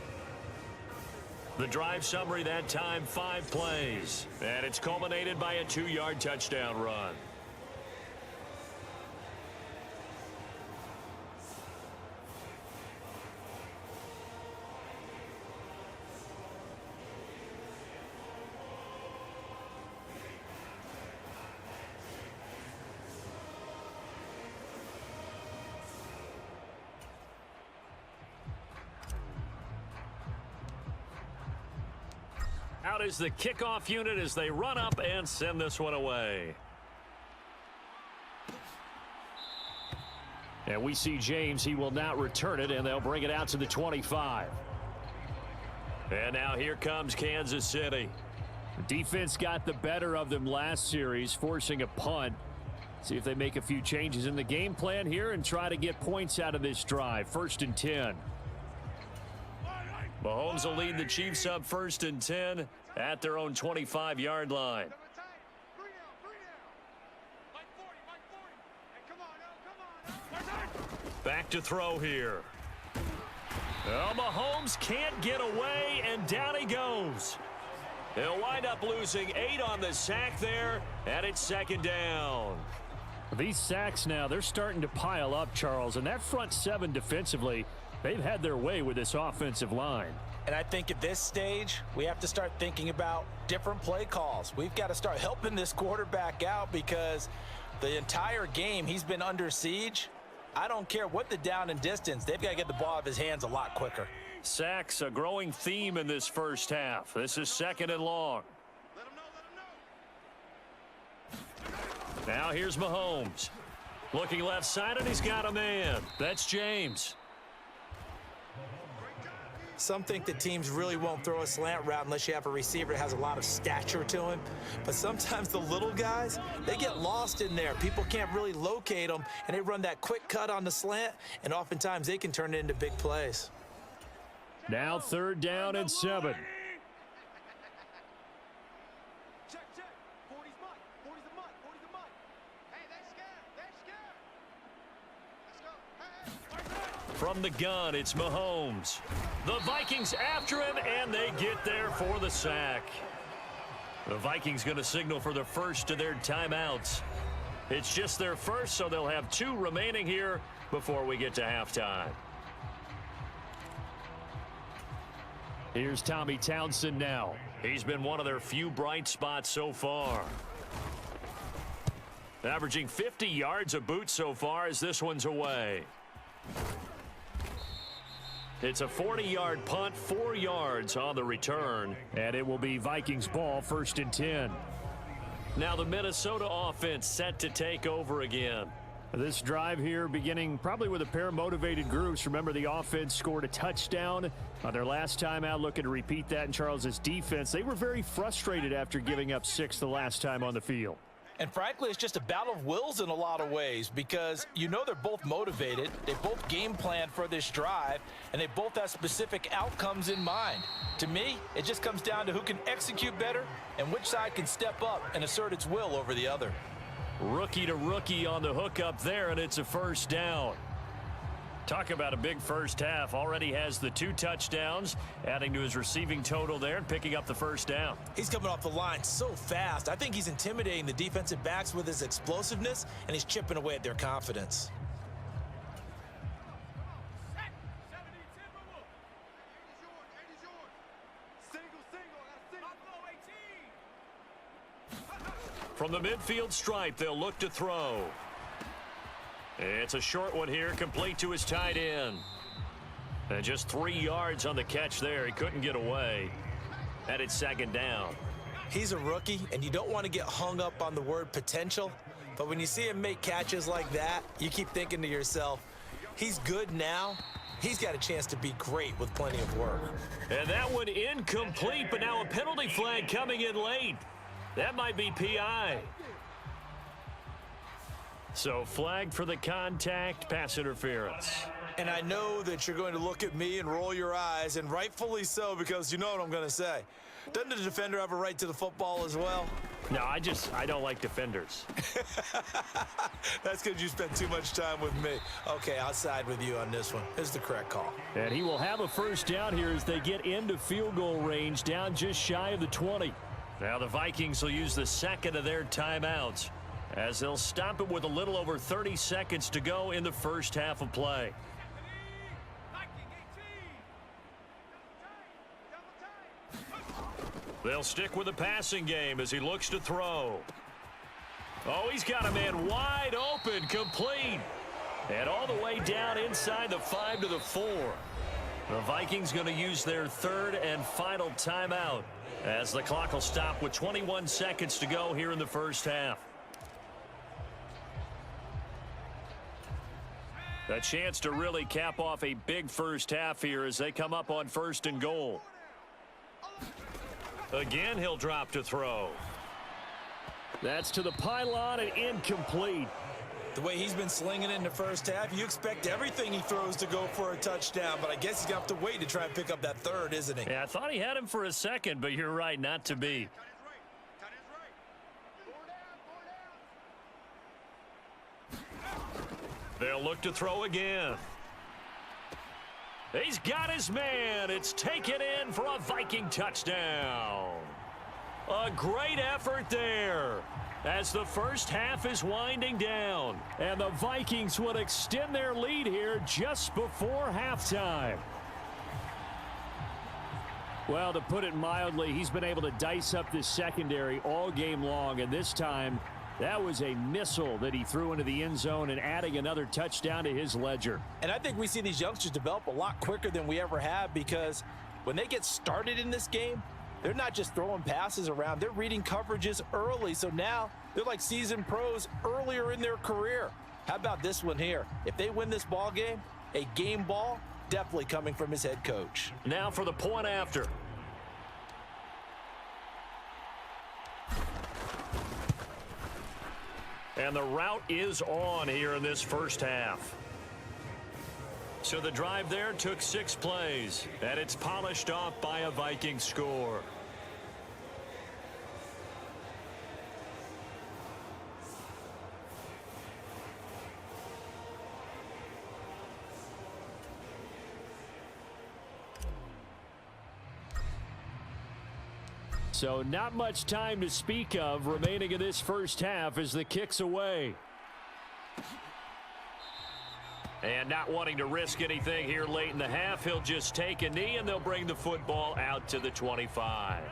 The drive summary that time, 5 plays. And it's culminated by a 2-yard touchdown run. Out is the kickoff unit as they run up and send this one away. And we see James. He will not return it, and they'll bring it out to the 25. And now here comes Kansas City. The defense got the better of them last series, forcing a punt. See if they make a few changes in the game plan here and try to get points out of this drive. 1st and 10. Mahomes will lead the Chiefs up 1st and 10 at their own 25-yard line. Back to throw here. Well, Mahomes can't get away, and down he goes. He'll wind up losing 8 on the sack there, and it's 2nd down. These sacks now, they're starting to pile up, Charles, and that front seven defensively, they've had their way with this offensive line. And I think at this stage, we have to start thinking about different play calls. We've got to start helping this quarterback out because the entire game he's been under siege. I don't care what the down and distance, they've got to get the ball out of his hands a lot quicker. Sacks, a growing theme in this first half. This is 2nd and long. Now here's Mahomes. Looking left side, and he's got a man. That's James. Some think that teams really won't throw a slant route unless you have a receiver that has a lot of stature to him. But sometimes the little guys, they get lost in there. People can't really locate them, and they run that quick cut on the slant, and oftentimes they can turn it into big plays. Now 3rd down and 7. From the gun, it's Mahomes. The Vikings after him, and they get there for the sack. The Vikings going to signal for the first of their timeouts. It's just their first, so they'll have 2 remaining here before we get to halftime. Here's Tommy Townsend now. He's been one of their few bright spots so far. Averaging 50 yards a boot so far as this one's away. It's a 40-yard punt, 4 yards on the return, and it will be Vikings ball, 1st and 10. Now the Minnesota offense set to take over again. This drive here beginning probably with a pair of motivated groups. Remember, the offense scored a touchdown on their last time out, looking to repeat that in Charles's defense. They were very frustrated after giving up 6 the last time on the field. And frankly, it's just a battle of wills in a lot of ways because you know they're both motivated, they both game plan for this drive, and they both have specific outcomes in mind. To me, it just comes down to who can execute better and which side can step up and assert its will over the other. Rookie to rookie on the hook up there, and it's a 1st down. Talk about a big first half. Already has the 2 touchdowns, adding to his receiving total there and picking up the 1st down. He's coming off the line so fast. I think he's intimidating the defensive backs with his explosiveness, and he's chipping away at their confidence. From the midfield stripe, they'll look to throw. It's a short one here, complete to his tight end. And just 3 yards on the catch there. He couldn't get away. And it's 2nd down. He's a rookie, and you don't want to get hung up on the word potential. But when you see him make catches like that, you keep thinking to yourself, he's good now. He's got a chance to be great with plenty of work. And that one incomplete, but now a penalty flag coming in late. That might be PI. So flagged for the contact, pass interference. And I know that you're going to look at me and roll your eyes, and rightfully so, because you know what I'm going to say. Doesn't the defender have a right to the football as well? No, I don't like defenders. That's because you spent too much time with me. Okay, I'll side with you on this one. This is the correct call. And he will have a 1st down here as they get into field goal range, down just shy of the 20. Now the Vikings will use the 2nd of their timeouts, as they'll stop it with a little over 30 seconds to go in the first half of play. They'll stick with the passing game as he looks to throw. Oh, he's got a man wide open, complete. And all the way down inside the 5 to the 4. The Vikings going to use their 3rd and final timeout as the clock will stop with 21 seconds to go here in the first half. A chance to really cap off a big first half here as they come up on 1st and goal. Again, he'll drop to throw. That's to the pylon and incomplete. The way he's been slinging it in the first half, you expect everything he throws to go for a touchdown, but I guess he's going to have to wait to try and pick up that 3rd, isn't he? Yeah, I thought he had him for a second, but you're right, not to be. They'll look to throw again. He's got his man. It's taken in for a Viking touchdown. A great effort there. as the first half is winding down. And the Vikings would extend their lead here just before halftime. Well, to put it mildly, he's been able to dice up this secondary all game long, and this time that was a missile that he threw into the end zone and adding another touchdown to his ledger. And I think we see these youngsters develop a lot quicker than we ever have, because when they get started in this game, they're not just throwing passes around. They're reading coverages early. So now they're like seasoned pros earlier in their career. How about this one here? If they win this ball game, a game ball, definitely coming from his head coach. Now for the point after. And the route is on here in this first half. So the drive there took 6 plays, and it's polished off by a Viking score. So not much time to speak of remaining in this first half as the kick's away. And not wanting to risk anything here late in the half, he'll just take a knee and they'll bring the football out to the 25.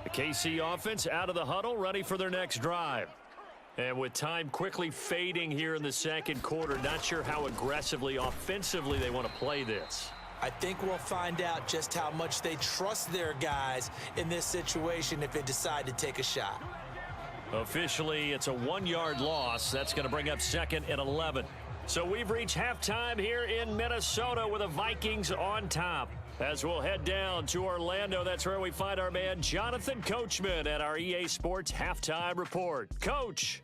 The KC offense out of the huddle, ready for their next drive. And with time quickly fading here in the second quarter, not sure how aggressively, offensively they want to play this. I think we'll find out just how much they trust their guys in this situation if they decide to take a shot. Officially, it's a 1-yard loss. That's going to bring up 2nd and 11. So we've reached halftime here in Minnesota with the Vikings on top. As we'll head down to Orlando, that's where we find our man Jonathan Coachman at our EA Sports Halftime Report. Coach.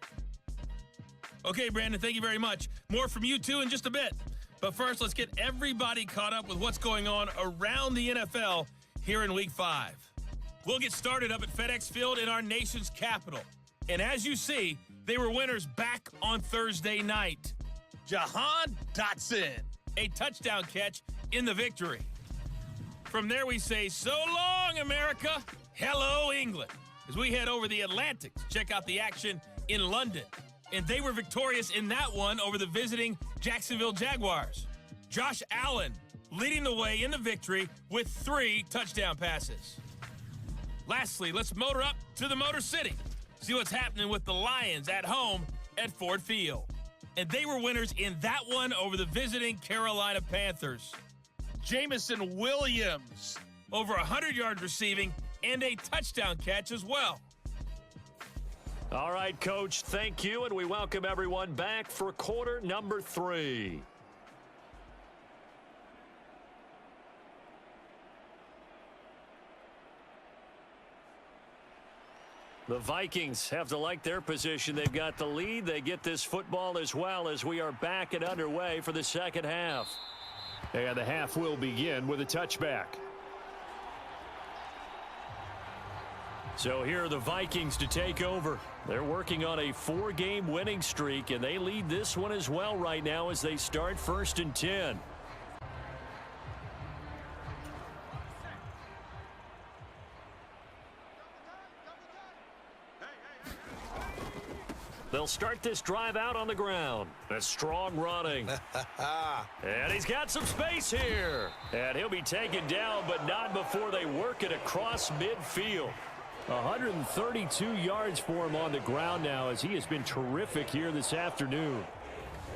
Okay, Brandon, thank you very much. More from you two in just a bit. But first, let's get everybody caught up with what's going on around the NFL here in Week 5. We'll get started up at FedEx Field in our nation's capital. And as you see, they were winners back on Thursday night. Jahan Dotson, a touchdown catch in the victory. From there, we say, so long, America. Hello, England. As we head over the Atlantic to check out the action in London. And they were victorious in that one over the visiting Jacksonville Jaguars. Josh Allen leading the way in the victory with 3 touchdown passes. Lastly, let's motor up to the Motor City. See what's happening with the Lions at home at Ford Field. And they were winners in that one over the visiting Carolina Panthers. Jamison Williams, over 100 yards receiving and a touchdown catch as well. All right, Coach, thank you, and we welcome everyone back for quarter number 3. The Vikings have to like their position. They've got the lead. They get this football as well as we are back and underway for the second half. And the half will begin with a touchback. So here are the Vikings to take over. They're working on a 4-game winning streak, and they lead this one as well right now as they start 1st and 10. They'll start this drive out on the ground. A strong running. And he's got some space here. And he'll be taken down, but not before they work it across midfield. 132 yards for him on the ground now as he has been terrific here this afternoon.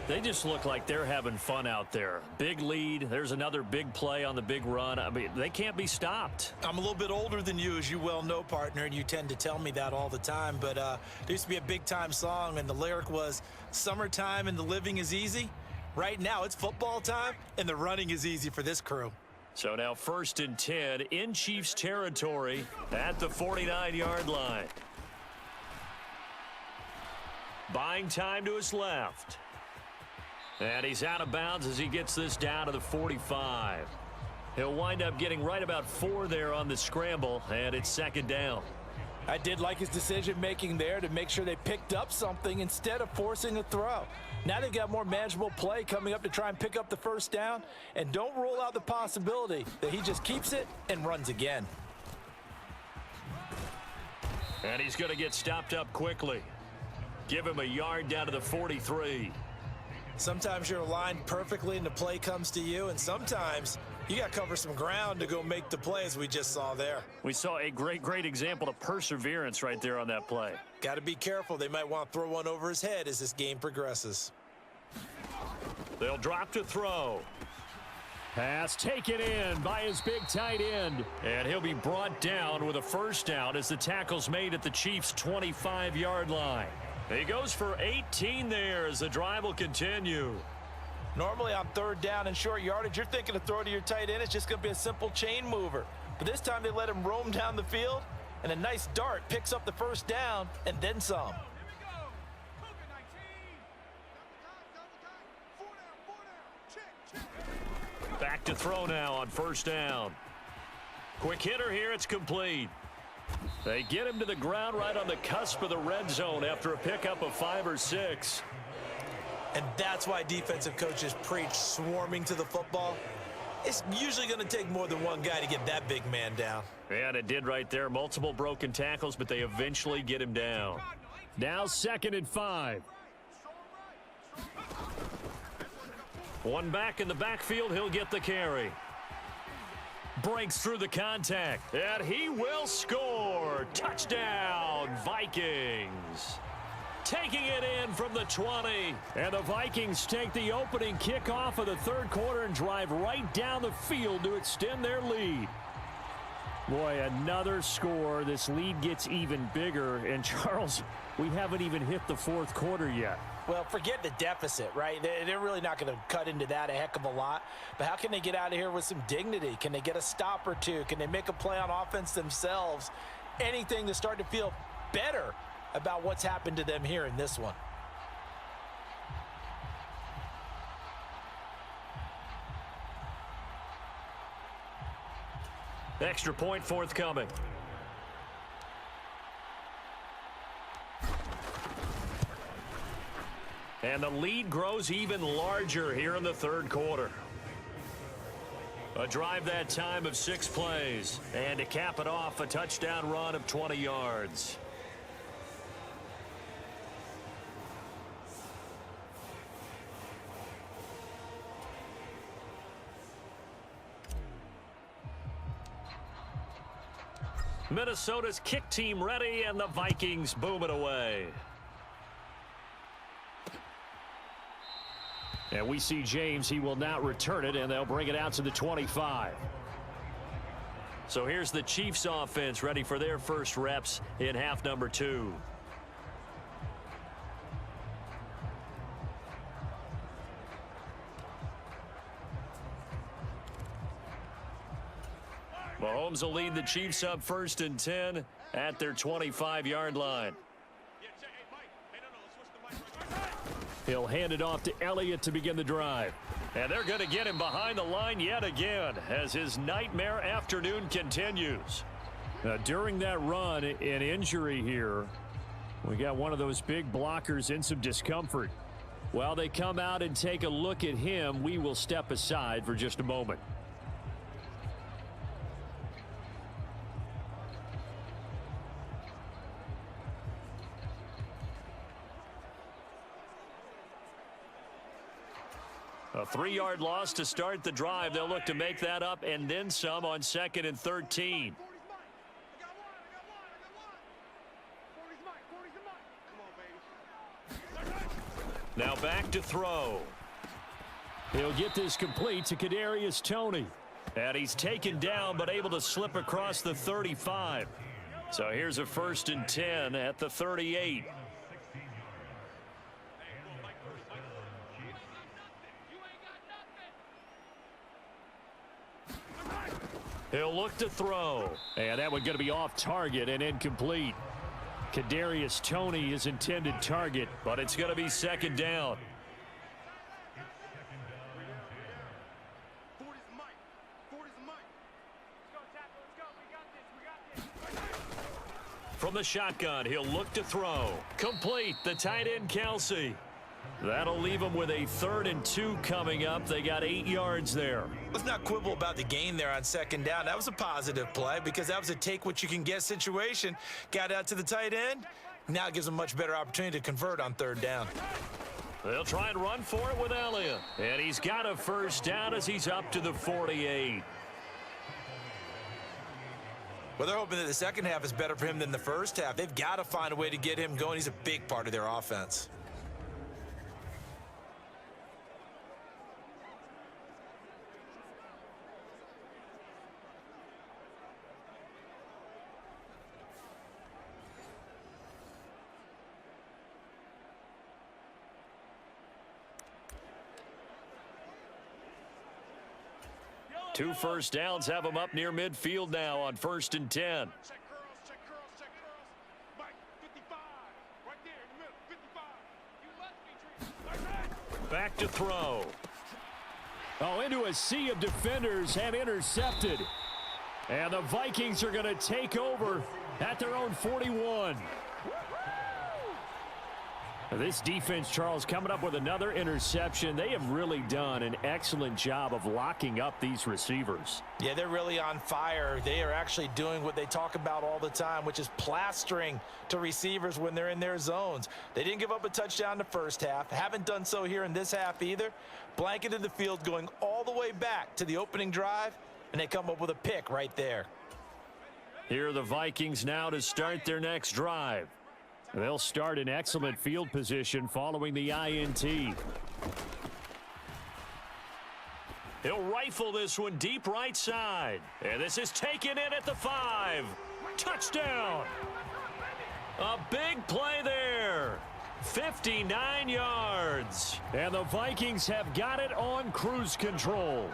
They just look like they're having fun out there. Big lead. There's another big play on the big run. I mean, they can't be stopped. I'm a little bit older than you, as you well know, partner, and you tend to tell me that all the time. But there used to be a big-time song, and the lyric was, summertime and the living is easy. Right now, it's football time, and the running is easy for this crew. So now 1st and 10 in Chiefs territory at the 49-yard line. Buying time to his left. And he's out of bounds as he gets this down to the 45. He'll wind up getting right about 4 there on the scramble, and it's 2nd down. I did like his decision-making there to make sure they picked up something instead of forcing a throw. Now they've got more manageable play coming up to try and pick up the 1st down, and don't rule out the possibility that he just keeps it and runs again. And he's going to get stopped up quickly. Give him a yard down to the 43. Sometimes you're aligned perfectly and the play comes to you, and sometimes you got to cover some ground to go make the play, as we just saw there. We saw a great example of perseverance right there on that play. Got to be careful. They might want to throw one over his head as this game progresses. They'll drop to throw. Pass taken in by his big tight end. And he'll be brought down with a first down as the tackle's made at the Chiefs' 25-yard line. He goes for 18 there as the drive will continue. Normally on third down and short yardage, you're thinking to throw to your tight end. It's just going to be a simple chain mover. But this time they let him roam down the field, and a nice dart picks up the first down and then some. Back to throw now on first down. Quick hitter here, it's complete. They get him to the ground right on the cusp of the red zone after a pickup of 5 or 6. And that's why defensive coaches preach swarming to the football. It's usually going to take more than one guy to get that big man down. And it did right there. Multiple broken tackles, but they eventually get him down. Now 2nd and 5. One back in the backfield, he'll get the carry. Breaks through the contact, and he will score. Touchdown, Vikings. Taking it in from the 20. And the Vikings take the opening kickoff of the third quarter and drive right down the field to extend their lead. Boy, another score. This lead gets even bigger. And, Charles, we haven't even hit the fourth quarter yet. Well, forget the deficit, right? They're really not going to cut into that a heck of a lot. But how can they get out of here with some dignity? Can they get a stop or two? Can they make a play on offense themselves? Anything to start to feel better about what's happened to them here in this one. Extra point forthcoming. And the lead grows even larger here in the third quarter. A drive that time of 6 plays. And to cap it off, a touchdown run of 20 yards. Minnesota's kick team ready, and the Vikings boom it away. And we see James. He will not return it, and they'll bring it out to the 25. So here's the Chiefs offense ready for their first reps in half number 2. Mahomes will lead the Chiefs up 1st and 10 at their 25-yard line. He'll hand it off to Elliott to begin the drive. And they're going to get him behind the line yet again as his nightmare afternoon continues. During that run, an injury here. We got one of those big blockers in some discomfort. While they come out and take a look at him, we will step aside for just a moment. A 3-yard loss to start the drive. They'll look to make that up and then some on 2nd and 13. Now back to throw. He'll get this complete to Kadarius Toney. And he's taken down but able to slip across the 35. So here's a 1st and 10 at the 38. He'll look to throw. And that one going to be off target and incomplete. Kadarius Toney is intended target, but it's going to be 2nd down. From the shotgun, he'll look to throw. Complete, the tight end Kelsey. That'll leave them with a 3rd and 2 coming up. They got 8 yards there. Let's not quibble about the gain there on 2nd down. That was a positive play because that was a take what you can get situation. Got out to the tight end, Now it gives them much better opportunity to convert on third down. They'll try and run for it with Elliott. And he's got a first down as he's up to the 48. Well, they're hoping that the second half is better for him than the first half. They've got to find a way to get him going. He's a big part of their offense. Two first downs have him up near midfield now on 1st and 10. Back to throw. Oh, into a sea of defenders and intercepted. And the Vikings are going to take over at their own 41. This defense, Charles, coming up with another interception. They have really done an excellent job of locking up these receivers. Yeah, they're really on fire. They are actually doing what they talk about all the time, which is plastering to receivers when they're in their zones. They didn't give up a touchdown the first half. Haven't done so here in this half either. Blanketed the field going all the way back to the opening drive, and they come up with a pick right there. Here are the Vikings now to start their next drive. They'll start in excellent field position following the INT. He'll rifle this one deep right side. And this is taken in at the 5. Touchdown. A big play there. 59 yards. And the Vikings have got it on cruise control.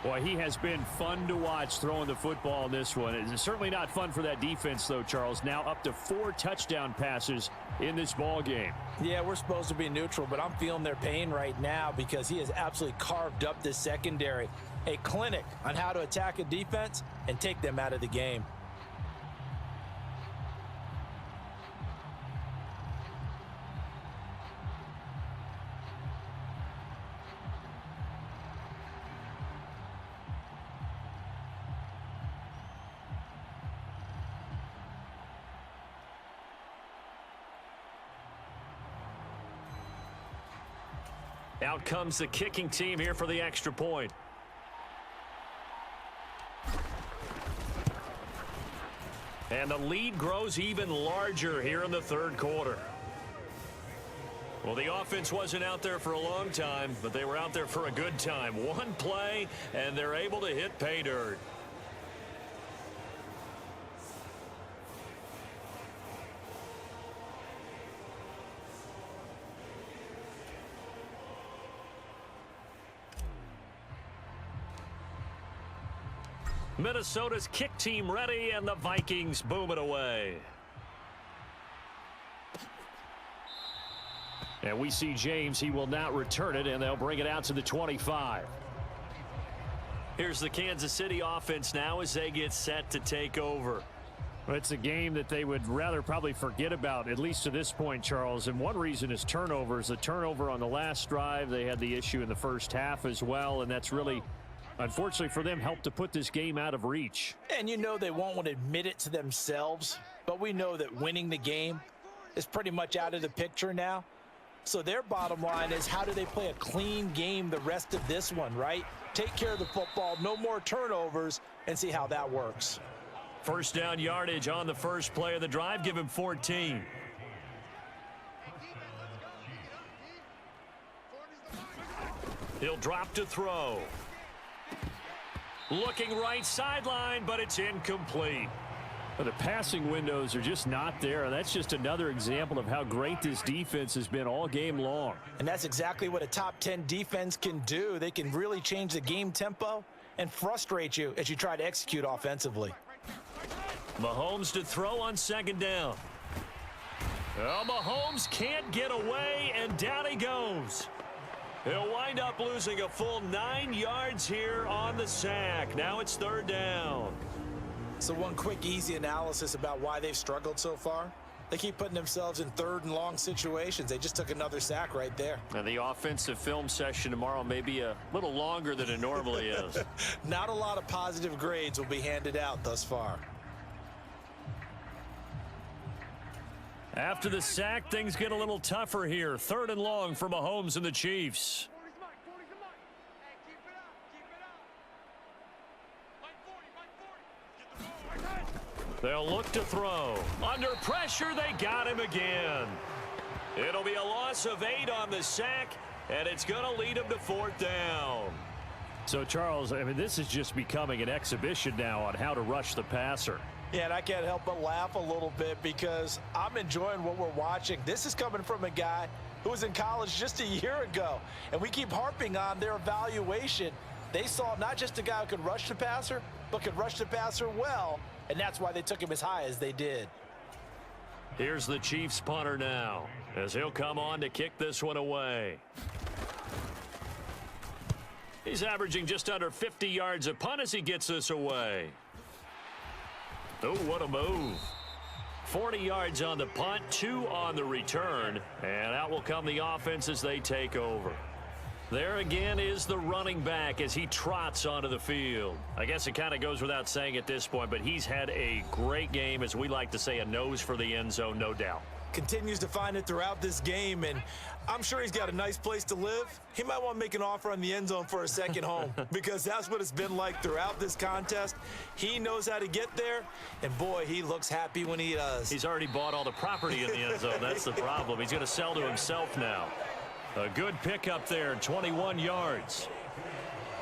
Boy, he has been fun to watch throwing the football in this one. It's certainly not fun for that defense, though, Charles. Now up to 4 touchdown passes in this ball game. Yeah, we're supposed to be neutral, but I'm feeling their pain right now because he has absolutely carved up this secondary. A clinic on how to attack a defense and take them out of the game. Out comes the kicking team here for the extra point. And the lead grows even larger here in the third quarter. Well, the offense wasn't out there for a long time, but they were out there for a good time. One play, and they're able to hit pay dirt. Minnesota's kick team ready, and the Vikings boom it away. And we see James. He will not return it, and they'll bring it out to the 25. Here's the Kansas City offense now as they get set to take over. Well, it's a game that they would rather probably forget about, at least to this point, Charles. And one reason is turnovers. The turnover on the last drive, they had the issue in the first half as well, and that's really, unfortunately for them, helped to put this game out of reach. And you know they won't want to admit it to themselves, but we know that winning the game is pretty much out of the picture now. So their bottom line is, how do they play a clean game the rest of this one, right? Take care of the football, no more turnovers, and see how that works. First down yardage on the first play of the drive. Give him 14. He'll drop to throw. Looking right sideline, but it's incomplete. But the passing windows are just not there, and that's just another example of how great this defense has been all game long. And that's exactly what a top 10 defense can do. They can really change the game tempo and frustrate you as you try to execute offensively. Mahomes to throw on second down. Well, Mahomes can't get away, and down he goes. He'll wind up losing a full 9 yards here on the sack. Now it's third down. So one quick, easy analysis about why they've struggled so far. They keep putting themselves in third and long situations. They just took another sack right there. And the offensive film session tomorrow may be a little longer than it normally is. Not a lot of positive grades will be handed out thus far. After the sack, things get a little tougher here. 3rd and long for Mahomes and the Chiefs. They'll look to throw. Under pressure, they got him again. It'll be a loss of 8 on the sack, and it's going to lead him to 4th down. So, Charles, I mean, this is just becoming an exhibition now on how to rush the passer. Yeah, and I can't help but laugh a little bit because I'm enjoying what we're watching. This is coming from a guy who was in college just a year ago, and we keep harping on their evaluation. They saw not just a guy who could rush the passer, but could rush the passer well, and that's why they took him as high as they did. Here's the Chiefs punter now, as he'll come on to kick this one away. He's averaging just under 50 yards a punt as he gets this away. Oh, what a move. 40 yards on the punt, 2 on the return, and out will come the offense as they take over. There again is the running back as he trots onto the field. I guess it kind of goes without saying at this point, but he's had a great game, as we like to say, a nose for the end zone, no doubt. Continues to find it throughout this game, and I'm sure he's got a nice place to live. He might want to make an offer on the end zone for a second home because that's what it's been like throughout this contest. He knows how to get there, and boy, he looks happy when he does. He's already bought all the property in the end zone. That's the problem. He's going to sell to himself now. A good pickup there, 21 yards.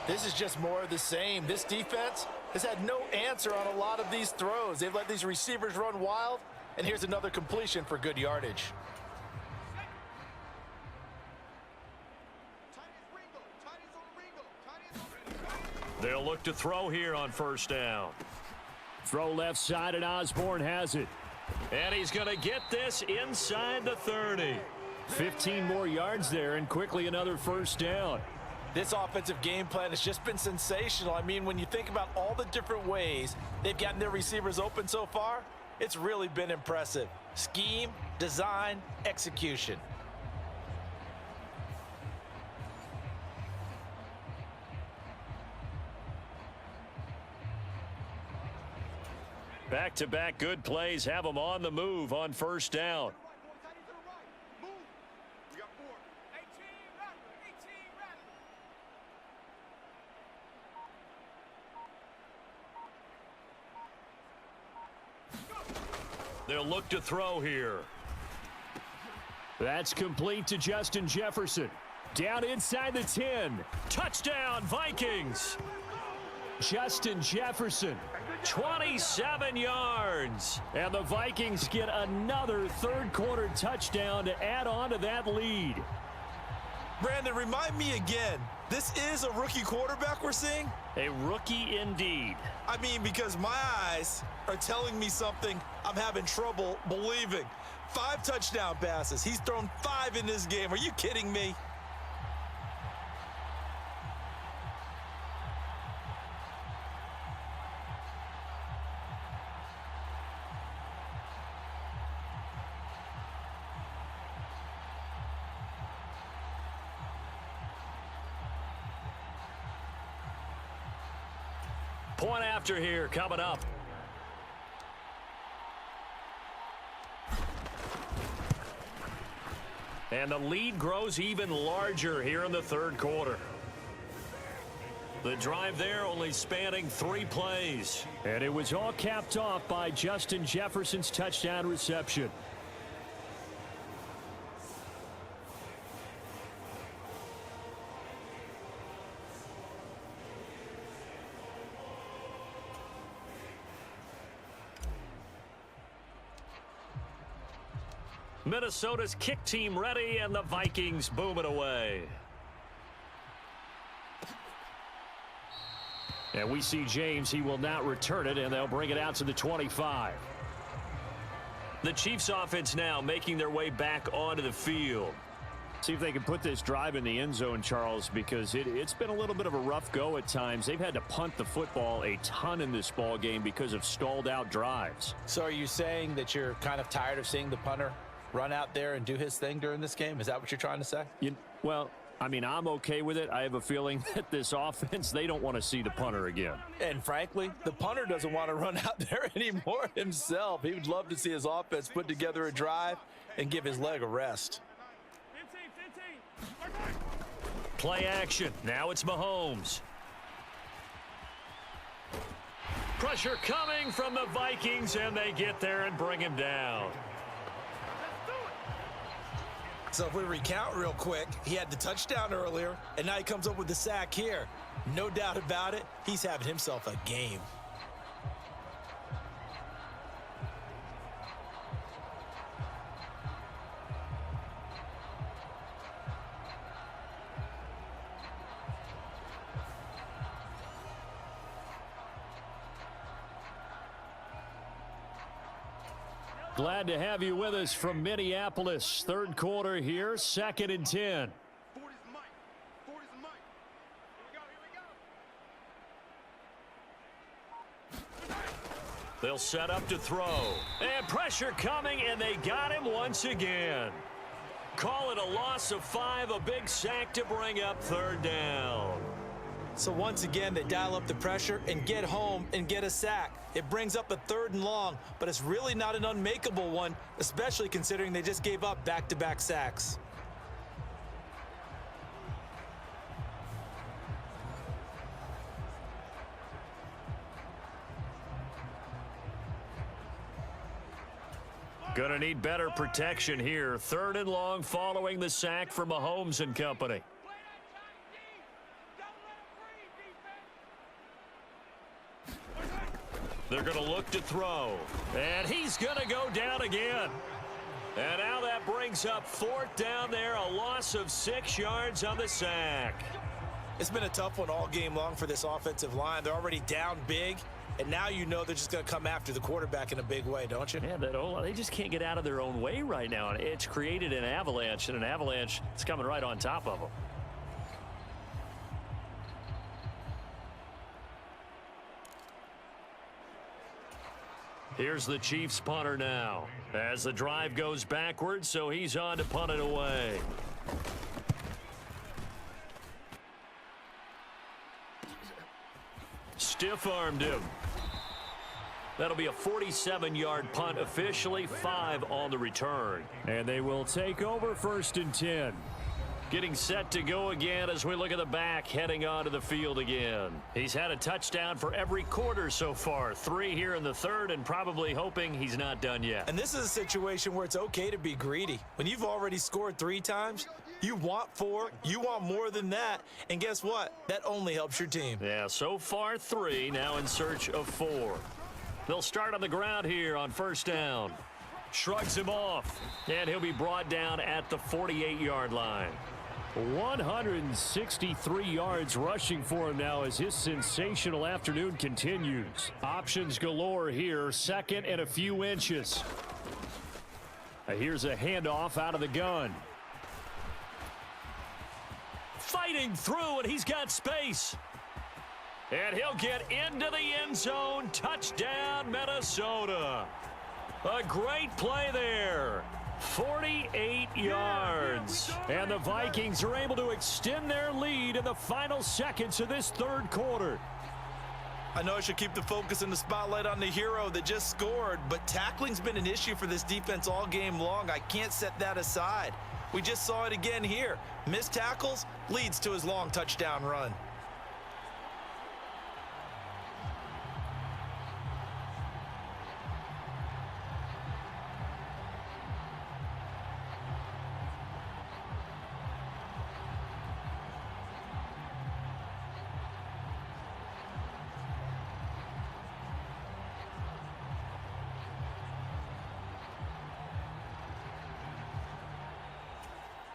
This is just more of the same. This defense has had no answer on a lot of these throws. They've let these receivers run wild, and here's another completion for good yardage. They'll look to throw here on 1st down. Throw left side, and Osborne has it. And he's going to get this inside the 30. 15 more yards there, and quickly another 1st down. This offensive game plan has just been sensational. I mean, when you think about all the different ways they've gotten their receivers open so far, it's really been impressive. Scheme, design, execution. Back-to-back good plays have them on the move on 1st down. They'll look to throw here. That's complete to Justin Jefferson. Down inside the 10. Touchdown, Vikings. Justin Jefferson, 27 yards. And the Vikings get another 3rd quarter touchdown to add on to that lead. Brandon, remind me again, this is a rookie quarterback we're seeing? A rookie indeed. I mean, because my eyes are telling me something I'm having trouble believing. 5 touchdown passes. He's thrown 5 in this game. Are you kidding me? Point after here coming up. And the lead grows even larger here in the 3rd quarter. The drive there only spanning 3 plays. And it was all capped off by Justin Jefferson's touchdown reception. Minnesota's kick team ready, and the Vikings boom it away. And we see James. He will not return it, and they'll bring it out to the 25. The Chiefs offense now making their way back onto the field. See if they can put this drive in the end zone, Charles, because it's been a little bit of a rough go at times. They've had to punt the football a ton in this ball game because of stalled out drives. So are you saying that you're kind of tired of seeing the punter run out there and do his thing during this game? Is that what you're trying to say? Well, I mean, I'm okay with it. I have a feeling that this offense, they don't want to see the punter again. And frankly, the punter doesn't want to run out there anymore himself. He would love to see his offense put together a drive and give his leg a rest. Play action. Now it's Mahomes. Pressure coming from the Vikings, and they get there and bring him down. So if we recount real quick, he had the touchdown earlier, and now he comes up with the sack here. No doubt about it, he's having himself a game. Glad to have you with us from Minneapolis. Third quarter here, 2nd and 10. They'll set up to throw. And pressure coming, and they got him once again. Call it a loss of 5, a big sack to bring up 3rd down. So once again, they dial up the pressure and get home and get a sack. It brings up a 3rd and long, but it's really not an unmakeable one, especially considering they just gave up back-to-back sacks. Gonna need better protection here. 3rd and long following the sack from Mahomes and company. They're going to look to throw. And he's going to go down again. And now that brings up 4th down there, a loss of 6 yards on the sack. It's been a tough one all game long for this offensive line. They're already down big, and now you know they're just going to come after the quarterback in a big way, don't you? Yeah, they just can't get out of their own way right now. And it's created an avalanche, and an avalanche is coming right on top of them. Here's the Chiefs punter now as the drive goes backwards, so he's on to punt it away. Stiff-armed him. That'll be a 47-yard punt, officially 5 on the return. And they will take over 1st and 10. Getting set to go again as we look at the back, heading onto the field again. He's had a touchdown for every quarter so far. 3 here in the 3rd, and probably hoping he's not done yet. And this is a situation where it's okay to be greedy. When you've already scored 3 times, you want 4, you want more than that, and guess what? That only helps your team. Yeah, so far 3, now in search of 4. They'll start on the ground here on 1st down. Shrugs him off, and he'll be brought down at the 48-yard line. 163 yards rushing for him now as his sensational afternoon continues. Options galore here, 2nd and a few inches. Here's a handoff out of the gun. Fighting through, and he's got space. And he'll get into the end zone. Touchdown, Minnesota. A great play there. 48 yards. And the Vikings are able to extend their lead in the final seconds of this 3rd quarter. I know I should keep the focus and the spotlight on the hero that just scored, but tackling's been an issue for this defense all game long. I can't set that aside. We just saw it again here. Missed tackles leads to his long touchdown run.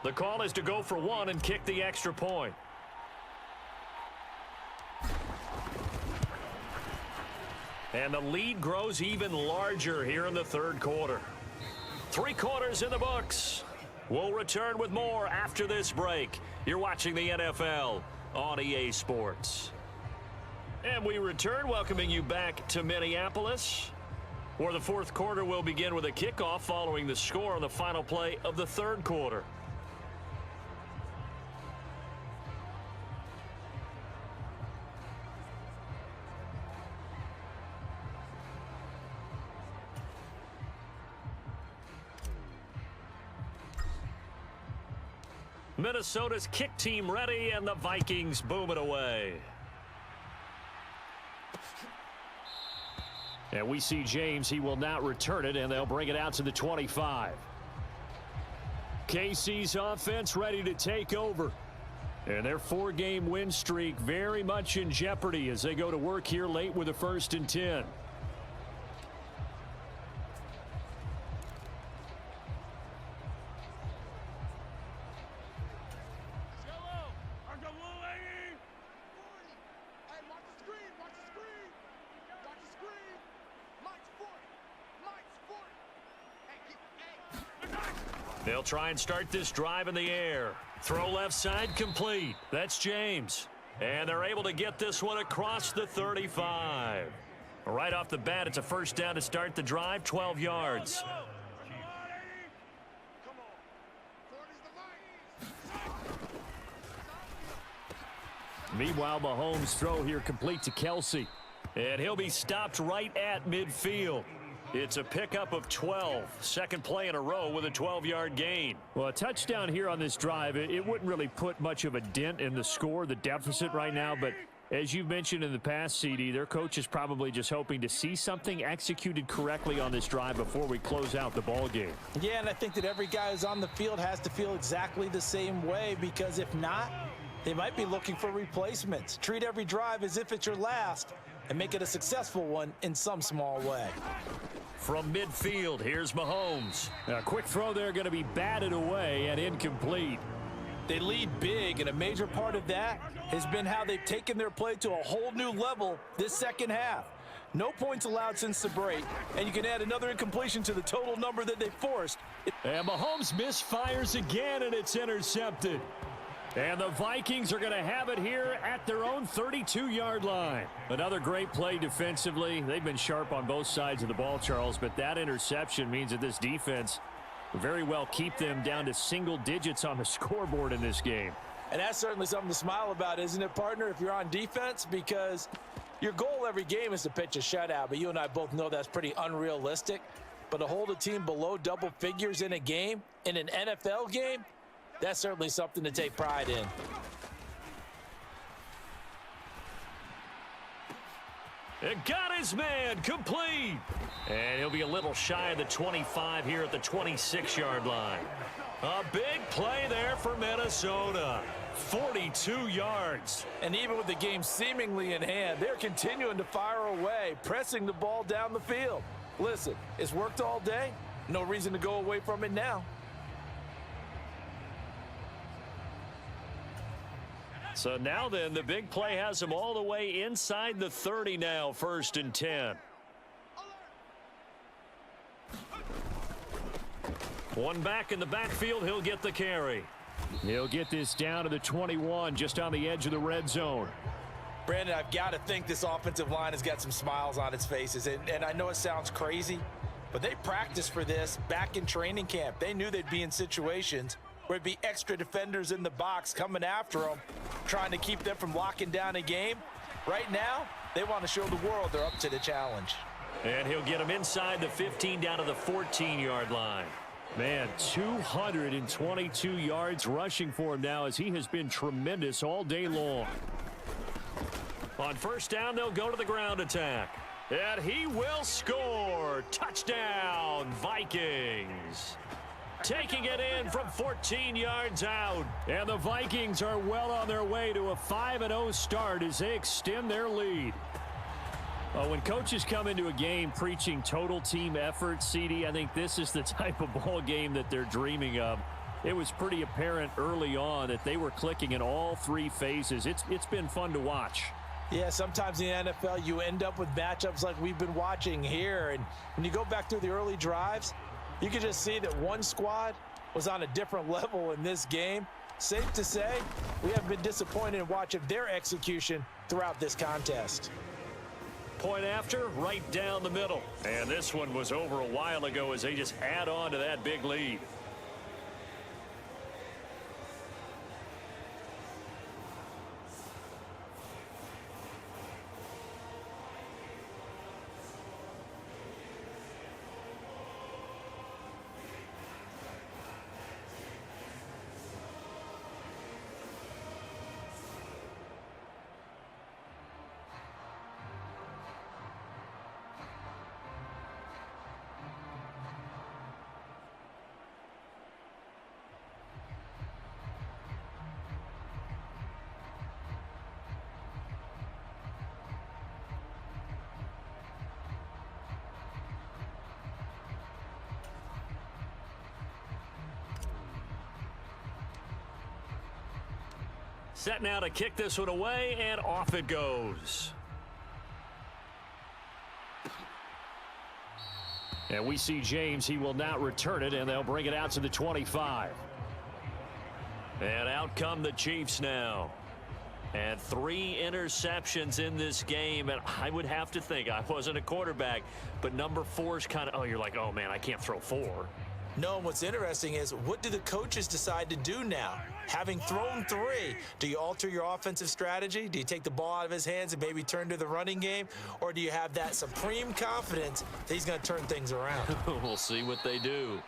The call is to go for 1 and kick the extra point. And the lead grows even larger here in the 3rd quarter. 3 quarters in the books. We'll return with more after this break. You're watching the NFL on EA Sports. And we return, welcoming you back to Minneapolis, where the 4th quarter will begin with a kickoff following the score on the final play of the 3rd quarter. Minnesota's kick team ready, and the Vikings boom it away. And we see James. He will not return it, and they'll bring it out to the 25. KC's offense ready to take over. And their 4-game win streak very much in jeopardy as they go to work here late with a 1st and 10. They'll try and start this drive in the air. Throw left side complete. That's James. And they're able to get this one across the 35. Right off the bat, it's a 1st down to start the drive, 12 yards. Meanwhile, Mahomes' throw here complete to Kelsey. And he'll be stopped right at midfield. It's a pickup of 12. 2nd play in a row with a 12-yard gain. Well, a touchdown here on this drive, it wouldn't really put much of a dent in the score, the deficit right now. But as you've mentioned in the past, CD, their coach is probably just hoping to see something executed correctly on this drive before we close out the ball game. Yeah, and I think that every guy who's on the field has to feel exactly the same way, because if not, they might be looking for replacements. Treat every drive as if it's your last and make it a successful one in some small way. From midfield, here's Mahomes. A quick throw there going to be batted away and incomplete. They lead big, and a major part of that has been how they've taken their play to a whole new level this 2nd half. No points allowed since the break, and you can add another incompletion to the total number that they forced. And Mahomes misfires again, and it's intercepted. And the Vikings are going to have it here at their own 32-yard line. Another great play defensively. They've been sharp on both sides of the ball, Charles, but that interception means that this defense very well keep them down to single digits on the scoreboard in this game. And that's certainly something to smile about, isn't it, partner, if you're on defense? Because your goal every game is to pitch a shutout, but you and I both know that's pretty unrealistic. But to hold a team below double figures in a game, in an NFL game, that's certainly something to take pride in. It got his man complete. And he'll be a little shy of the 25 here at the 26-yard line. A big play there for Minnesota. 42 yards. And even with the game seemingly in hand, they're continuing to fire away, pressing the ball down the field. Listen, it's worked all day. No reason to go away from it now. So now then, the big play has him all the way inside the 30 now, 1st and 10. One back in the backfield, he'll get the carry. He'll get this down to the 21, just on the edge of the red zone. Brandon, I've got to think this offensive line has got some smiles on its faces. And I know it sounds crazy, but they practiced for this back in training camp. They knew they'd be in situations where it'd be extra defenders in the box coming after them, trying to keep them from locking down a game. Right now, they want to show the world they're up to the challenge. And he'll get him inside the 15 down to the 14-yard line. Man, 222 yards rushing for him now as he has been tremendous all day long. On 1st down, they'll go to the ground attack. And he will score. Touchdown, Vikings. Taking it in from 14 yards out. And the Vikings are well on their way to a 5-0 start as they extend their lead. When coaches come into a game preaching total team effort, CD, I think this is the type of ball game that they're dreaming of. It was pretty apparent early on that they were clicking in all 3 phases. It's been fun to watch. Yeah, sometimes in the NFL you end up with matchups like we've been watching here. And when you go back through the early drives, you can just see that one squad was on a different level in this game. Safe to say, we have been disappointed in watching their execution throughout this contest. Point after, right down the middle. And this one was over a while ago as they just add on to that big lead. Set now to kick this one away, and off it goes. And we see James. He will now return it, and they'll bring it out to the 25. And out come the Chiefs now. And 3 interceptions in this game. And I would have to think, I wasn't a quarterback, but number 4 is kind of, oh, you're like, oh, man, I can't throw 4. No, what's interesting is, what do the coaches decide to do now? Having thrown 3, do you alter your offensive strategy? Do you take the ball out of his hands and maybe turn to the running game? Or do you have that supreme confidence that he's going to turn things around? We'll see what they do.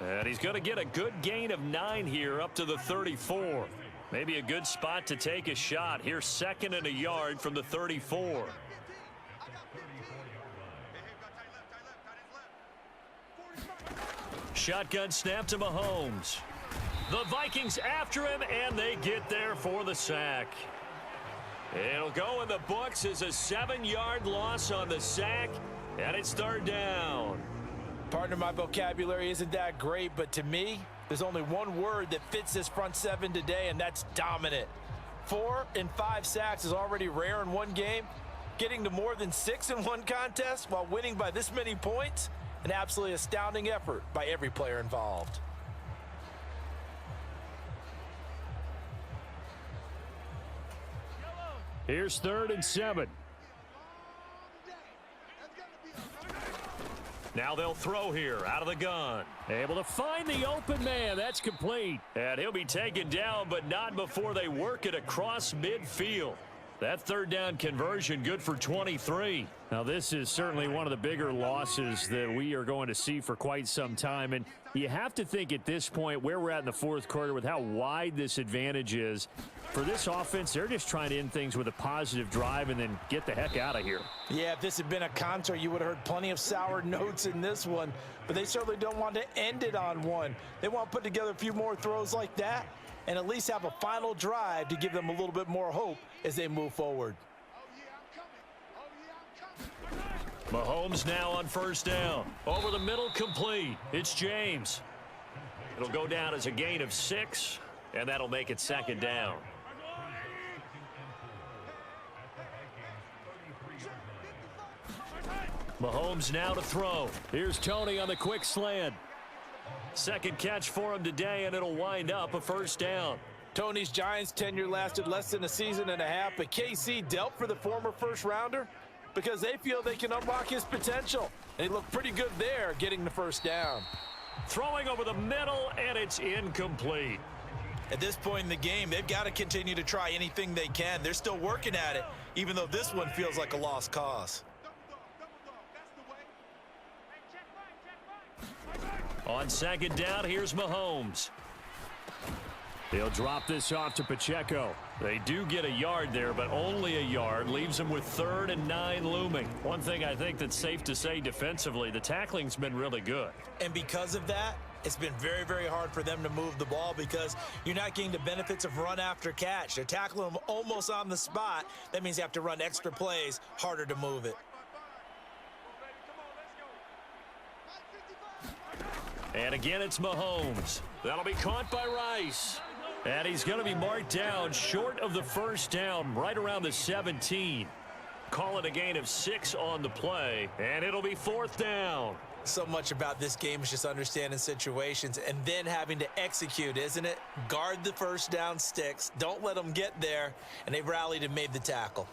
And he's going to get a good gain of 9 here up to the 34. Maybe a good spot to take a shot. Here's 2nd and a yard from the 34. Shotgun snap to Mahomes. The Vikings after him, and they get there for the sack. It'll go in the books as a 7-yard loss on the sack, and it's 3rd down. Partner, my vocabulary isn't that great, but to me, there's only one word that fits this front 7 today, and that's dominant. 4 and 5 sacks is already rare in one game. Getting to more than 6 in one contest while winning by this many points, an absolutely astounding effort by every player involved. Here's 3rd and 7. Now they'll throw here out of the gun. Able to find the open man. That's complete. And he'll be taken down, but not before they work it across midfield. That 3rd down conversion good for 23. Now this is certainly one of the bigger losses that we are going to see for quite some time. And you have to think at this point where we're at in the 4th quarter with how wide this advantage is. For this offense, they're just trying to end things with a positive drive and then get the heck out of here. Yeah, if this had been a concert, you would have heard plenty of sour notes in this one. But they certainly don't want to end it on one. They want to put together a few more throws like that and at least have a final drive to give them a little bit more hope as they move forward. Mahomes now on 1st down. Over the middle, complete. It's James. It'll go down as a gain of 6, and that'll make it 2nd down. Mahomes now to throw. Here's Tony on the quick slant. 2nd catch for him today, and it'll wind up a 1st down. Tony's Giants tenure lasted less than a season and a half, but KC dealt for the former 1st-rounder because they feel they can unlock his potential. They look pretty good there getting the 1st down. Throwing over the middle, and it's incomplete. At this point in the game, they've got to continue to try anything they can. They're still working at it, even though this one feels like a lost cause. On 2nd down, here's Mahomes. He'll drop this off to Pacheco. They do get a yard there, but only a yard. Leaves them with 3rd and 9 looming. One thing I think that's safe to say defensively, the tackling's been really good. And because of that, it's been very, very hard for them to move the ball because you're not getting the benefits of run after catch. They're tackling them almost on the spot. That means you have to run extra plays, harder to move it. And again, it's Mahomes. That'll be caught by Rice. And he's going to be marked down short of the 1st down, right around the 17. Call it a gain of 6 on the play, and it'll be 4th down. So much about this game is just understanding situations and then having to execute, isn't it? Guard the 1st down sticks. Don't let them get there, and they've rallied and made the tackle.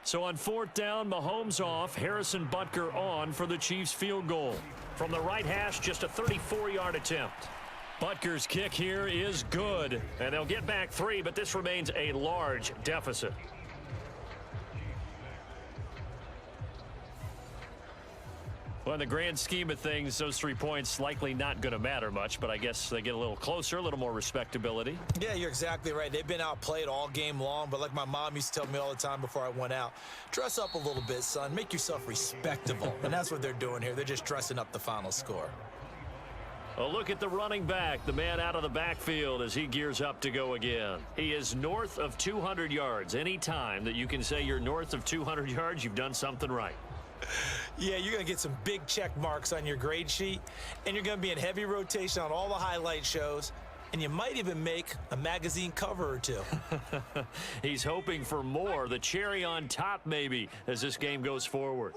So on 4th down, Mahomes off, Harrison Butker on for the Chiefs field goal. From the right hash, just a 34-yard attempt. Butker's kick here is good, and they'll get back 3, but this remains a large deficit. Well, in the grand scheme of things, those 3 points likely not going to matter much, but I guess they get a little closer, a little more respectability. Yeah, you're exactly right. They've been outplayed all game long, but like my mom used to tell me all the time before I went out, dress up a little bit, son. Make yourself respectable. And that's what they're doing here. They're just dressing up the final score. A look at the running back, the man out of the backfield as he gears up to go again. He is north of 200 yards. Any time that you can say you're north of 200 yards, you've done something right. Yeah, you're going to get some big check marks on your grade sheet, and you're going to be in heavy rotation on all the highlight shows, and you might even make a magazine cover or two. He's hoping for more, the cherry on top maybe, as this game goes forward.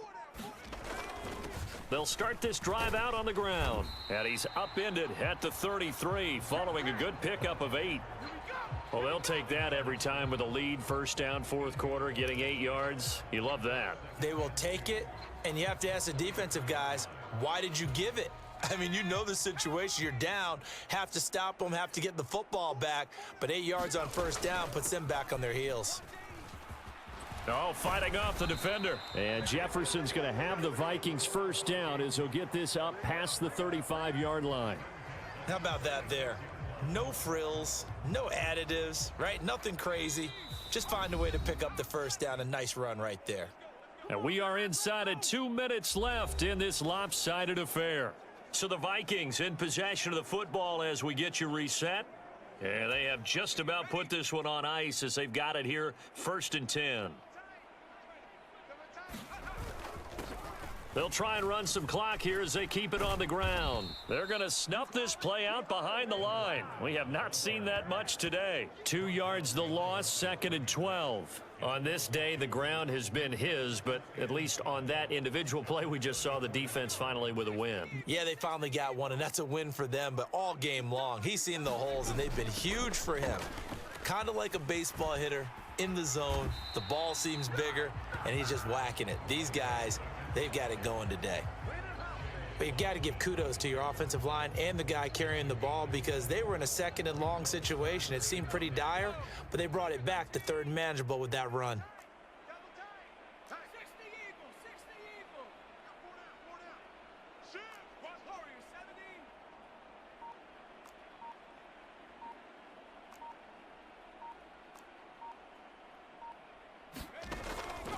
They'll start this drive out on the ground, and he's upended at the 33 following a good pickup of 8. Well, they'll take that every time with a lead, first down, fourth quarter, getting 8 yards. You love that. They will take it, and you have to ask the defensive guys, why did you give it? I mean, you know the situation. You're down, have to stop them, have to get the football back, but 8 yards on first down puts them back on their heels. Oh, fighting off the defender. And Jefferson's going to have the Vikings first down as he'll get this up past the 35-yard line. How about that there? No frills, no additives, right? Nothing crazy. Just find a way to pick up the first down. A nice run right there. And we are inside of 2 minutes left in this lopsided affair. So the Vikings in possession of the football as we get you reset. And they have just about put this one on ice as they've got it here, 1st and 10. They'll try and run some clock here as they keep it on the ground. They're going to snuff this play out behind the line. We have not seen that much today. 2 yards the loss, 2nd and 12. On this day, the ground has been his, but at least on that individual play, we just saw the defense finally with a win. Yeah, they finally got one, and that's a win for them, but all game long, he's seen the holes, and they've been huge for him. Kind of like a baseball hitter in the zone. The ball seems bigger, and he's just whacking it. These guys, they've got it going today. But you've got to give kudos to your offensive line and the guy carrying the ball because they were in a 2nd and long situation. It seemed pretty dire, but they brought it back to 3rd and manageable with that run.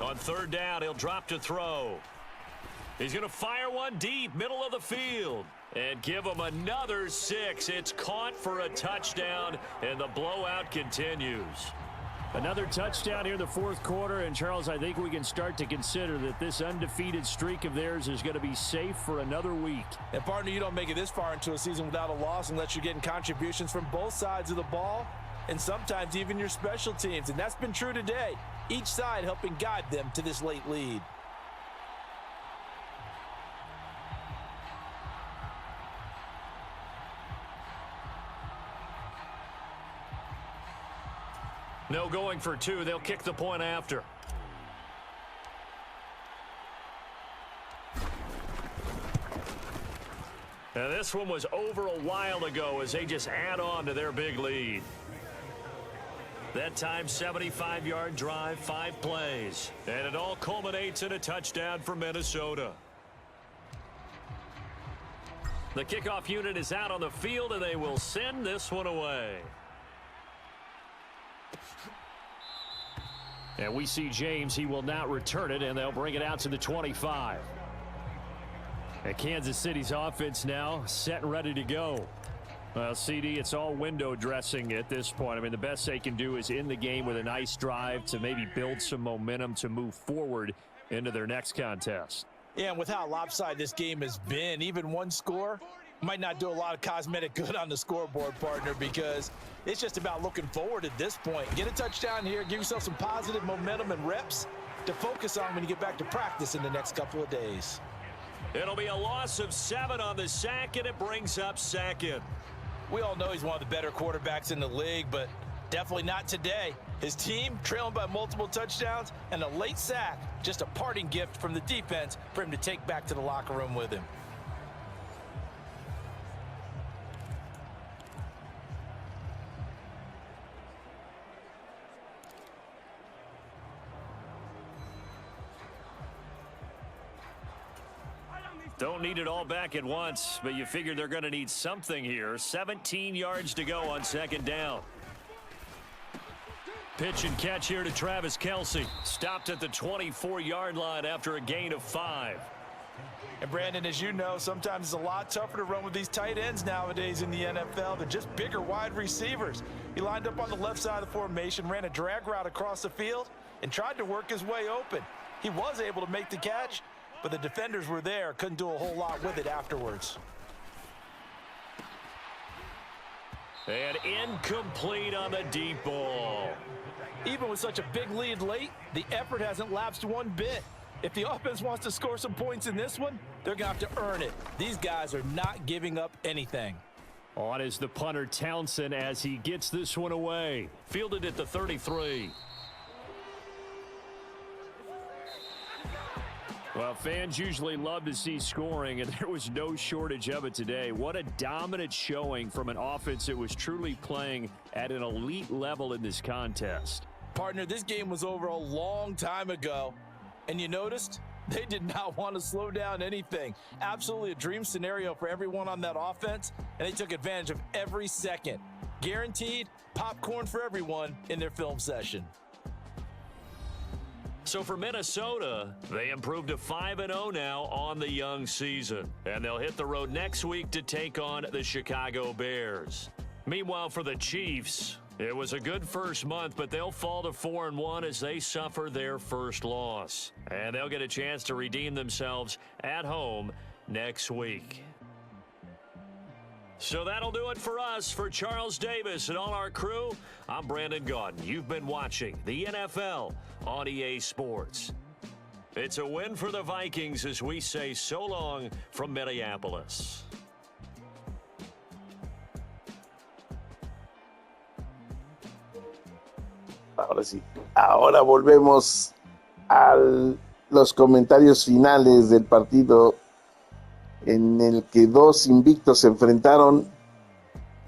On 3rd down, he'll drop to throw. He's going to fire one deep, middle of the field, and give him another 6. It's caught for a touchdown, and the blowout continues. Another touchdown here in the 4th quarter, and Charles, I think we can start to consider that this undefeated streak of theirs is going to be safe for another week. And partner, you don't make it this far into a season without a loss unless you're getting contributions from both sides of the ball, and sometimes even your special teams, and that's been true today. Each side helping guide them to this late lead. No going for 2. They'll kick the point after. And this one was over a while ago as they just add on to their big lead. That time, 75-yard drive, 5 plays. And it all culminates in a touchdown for Minnesota. The kickoff unit is out on the field, and they will send this one away. And we see James. He will not return it, and they'll bring it out to the 25. And Kansas City's offense now set and ready to go. Well, CD, it's all window dressing at this point. I mean, the best they can do is in the game with a nice drive to maybe build some momentum to move forward into their next contest. Yeah, and with how lopsided this game has been, even one score might not do a lot of cosmetic good on the scoreboard, partner, because it's just about looking forward at this point. Get a touchdown here, give yourself some positive momentum and reps to focus on when you get back to practice in the next couple of days. It'll be a loss of 7 on the sack, and it brings up 2nd. We all know he's one of the better quarterbacks in the league, but definitely not today. His team trailing by multiple touchdowns and a late sack, just a parting gift from the defense for him to take back to the locker room with him. Don't need it all back at once, but you figure they're going to need something here. 17 yards to go on 2nd down. Pitch and catch here to Travis Kelce. Stopped at the 24-yard line after a gain of 5. And Brandon, as you know, sometimes it's a lot tougher to run with these tight ends nowadays in the NFL than just bigger wide receivers. He lined up on the left side of the formation, ran a drag route across the field, and tried to work his way open. He was able to make the catch, but the defenders were there, couldn't do a whole lot with it afterwards. And incomplete on the deep ball. Even with such a big lead late, the effort hasn't lapsed one bit. If the offense wants to score some points in this one, they're going to have to earn it. These guys are not giving up anything. On is the punter Townsend as he gets this one away. Fielded at the 33. Well, fans usually love to see scoring, and there was no shortage of it today. What a dominant showing from an offense that was truly playing at an elite level in this contest. Partner, this game was over a long time ago, and you noticed they did not want to slow down anything. Absolutely a dream scenario for everyone on that offense, and they took advantage of every second. Guaranteed popcorn for everyone in their film session. So for Minnesota, they improved to 5-0 now on the young season. And they'll hit the road next week to take on the Chicago Bears. Meanwhile, for the Chiefs, it was a good first month, but they'll fall to 4-1 as they suffer their first loss. And they'll get a chance to redeem themselves at home next week. So that'll do it for us. For Charles Davis and all our crew, I'm Brandon Gaudin. You've been watching the NFL on EA Sports. It's a win for the Vikings as we say so long from Minneapolis. Ahora sí. Ahora volvemos a los comentarios finales del partido en el que dos invictos se enfrentaron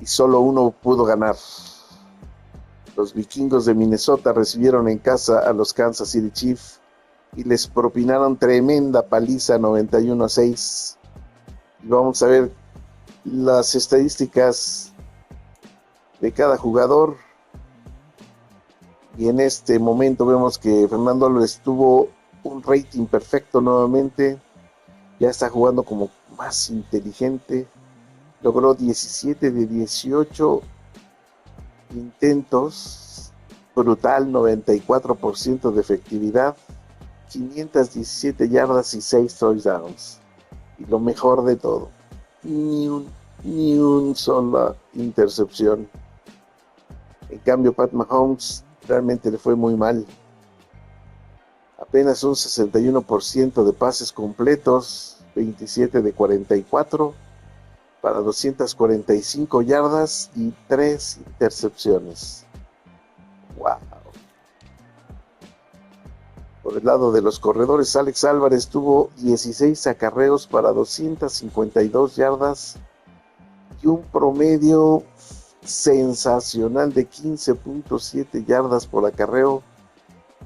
y solo uno pudo ganar. Los Vikingos de Minnesota recibieron en casa a los Kansas City Chiefs y les propinaron tremenda paliza 91-6. Y vamos a ver las estadísticas de cada jugador. Y en este momento vemos que Fernando Álvarez tuvo un rating perfecto nuevamente. Ya está jugando como más inteligente. Logró 17 de 18 intentos. Brutal, 94% de efectividad. 517 yardas y 6 touchdowns. Y lo mejor de todo, ni un sola intercepción. En cambio, Pat Mahomes realmente le fue muy mal. Apenas un 61% de pases completos, 27 de 44, para 245 yardas y 3 intercepciones. ¡Wow! Por el lado de los corredores, Alex Álvarez tuvo 16 acarreos para 252 yardas y un promedio sensacional de 15.7 yardas por acarreo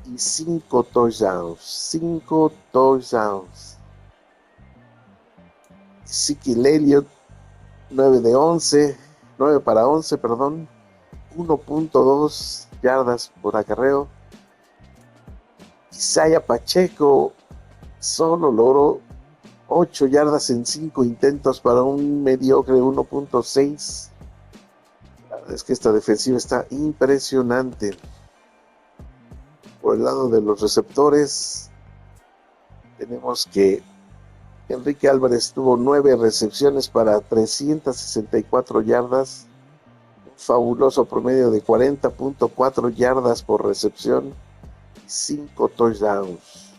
y 5 touchdowns. 5 touchdowns. Ezekiel Elliott, 9 para 11, 1.2 yardas por acarreo. Isaiah Pacheco solo logró 8 yardas en 5 intentos para un mediocre 1.6. La verdad es que esta defensiva está impresionante. Por el lado de los receptores, tenemos que Enrique Álvarez tuvo 9 recepciones para 364 yardas, un fabuloso promedio de 40.4 yardas por recepción y 5 touchdowns.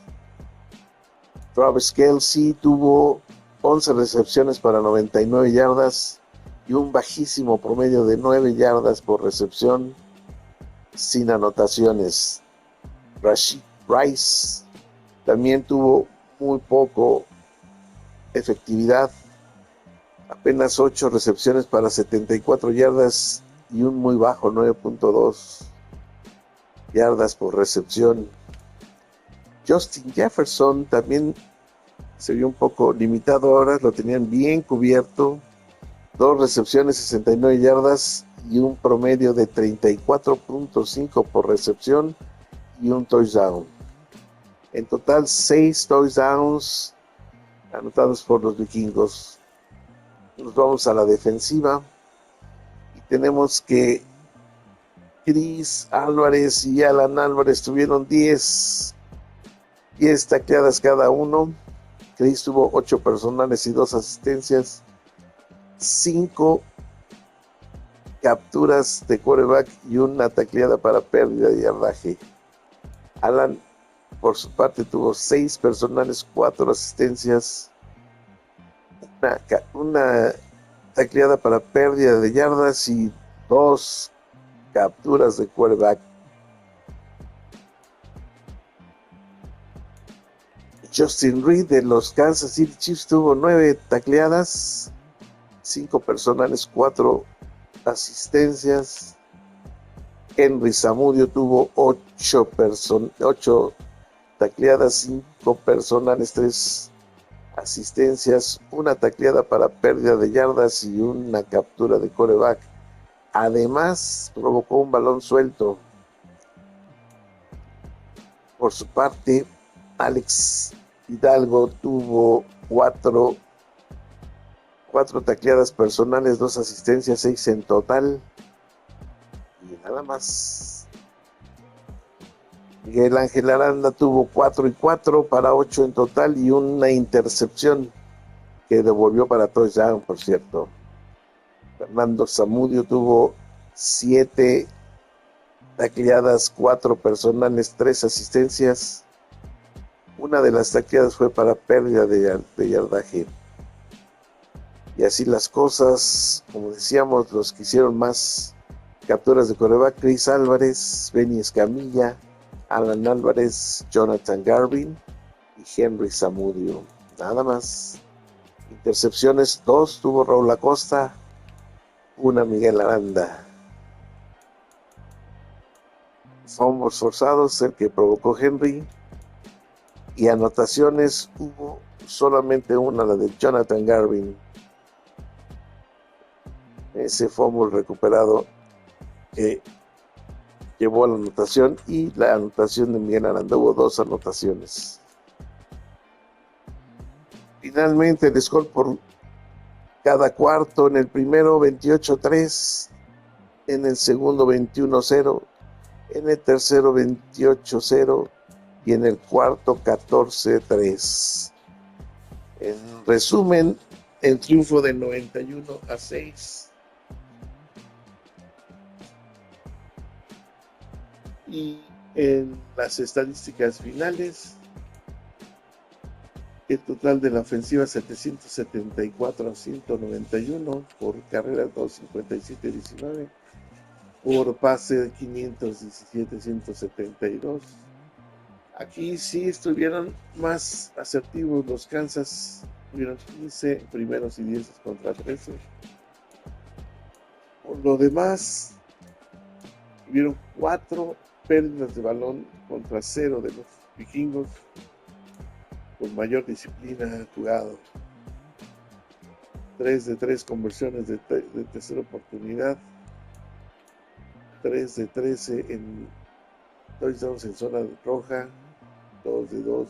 Travis Kelce tuvo 11 recepciones para 99 yardas y un bajísimo promedio de 9 yardas por recepción, sin anotaciones. Rashid Rice también tuvo muy poco efectividad, apenas 8 recepciones para 74 yardas y un muy bajo 9.2 yardas por recepción. Justin Jefferson también se vio un poco limitado ahora, lo tenían bien cubierto, 2 recepciones, 69 yardas y un promedio de 34.5 por recepción y un touchdown. En total 6 touchdowns anotados por los vikingos. Nos vamos a la defensiva y tenemos que Chris Álvarez y Alan Álvarez tuvieron 10 tacleadas cada uno Chris tuvo 8 personales y 2 asistencias, 5 capturas de quarterback y una tacleada para pérdida de yardaje. Alan, por su parte, tuvo 6 personales, 4 asistencias, una tacleada para pérdida de yardas y 2 capturas de quarterback. Justin Reed de los Kansas City Chiefs tuvo 9 tacleadas, 5 personales, 4 asistencias. Henry Zamudio tuvo 8 tacleadas, 5 personales, 3 asistencias, una tacleada para pérdida de yardas y una captura de quarterback. Además, provocó un balón suelto. Por su parte, Alex Hidalgo tuvo 4 tacleadas personales, 2 asistencias, 6 en total. Y nada más. Miguel Ángel Aranda tuvo 4 y 4 para 8 en total y una intercepción que devolvió para touchdown, por cierto. Fernando Zamudio tuvo 7 tacleadas, 4 personales, 3 asistencias. Una de las tacleadas fue para pérdida de yardaje. Y así las cosas, como decíamos, los que hicieron más capturas de quarterback: Chris Álvarez, Benny Escamilla, Alan Álvarez, Jonathan Garvin y Henry Zamudio. Nada más. Intercepciones: 2 tuvo Raúl Acosta, 1 Miguel Aranda. Fumbles forzados, el que provocó Henry. Y anotaciones hubo solamente una, la de Jonathan Garvin. Ese fumble recuperado que llevó a la anotación, y la anotación de Miguel Aranda. Hubo 2 anotaciones. Finalmente el score por cada cuarto: en el primero 28-3, en el segundo 21-0, en el tercero 28-0 y en el cuarto 14-3. En resumen, el triunfo de 91-6. Y en las estadísticas finales, el total de la ofensiva 774 a 191, por carrera 257-19, por pase 517-172. Aquí sí estuvieron más asertivos los Kansas, tuvieron 15 primeros y 10 contra 13. Por lo demás, tuvieron 4 pérdidas de balón contra 0 de los Vikingos, con mayor disciplina jugado. 3 de 3 conversiones de tercera oportunidad, 3 de 13 en touchdowns en zona roja, 2 de 2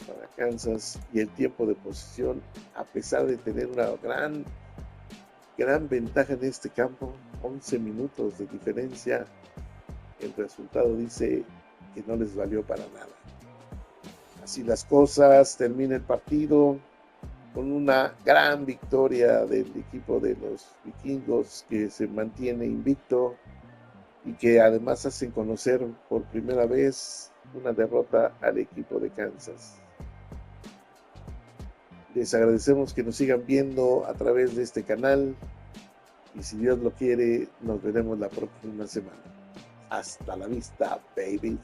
para Kansas. Y el tiempo de posesión, a pesar de tener una gran ventaja en este campo, 11 minutos de diferencia, el resultado dice que no les valió para nada. Así las cosas, termina el partido con una gran victoria del equipo de los Vikingos, que se mantiene invicto y que además hacen conocer por primera vez una derrota al equipo de Kansas. Les agradecemos que nos sigan viendo a través de este canal, y si Dios lo quiere, nos veremos la próxima semana. Hasta la vista, babies.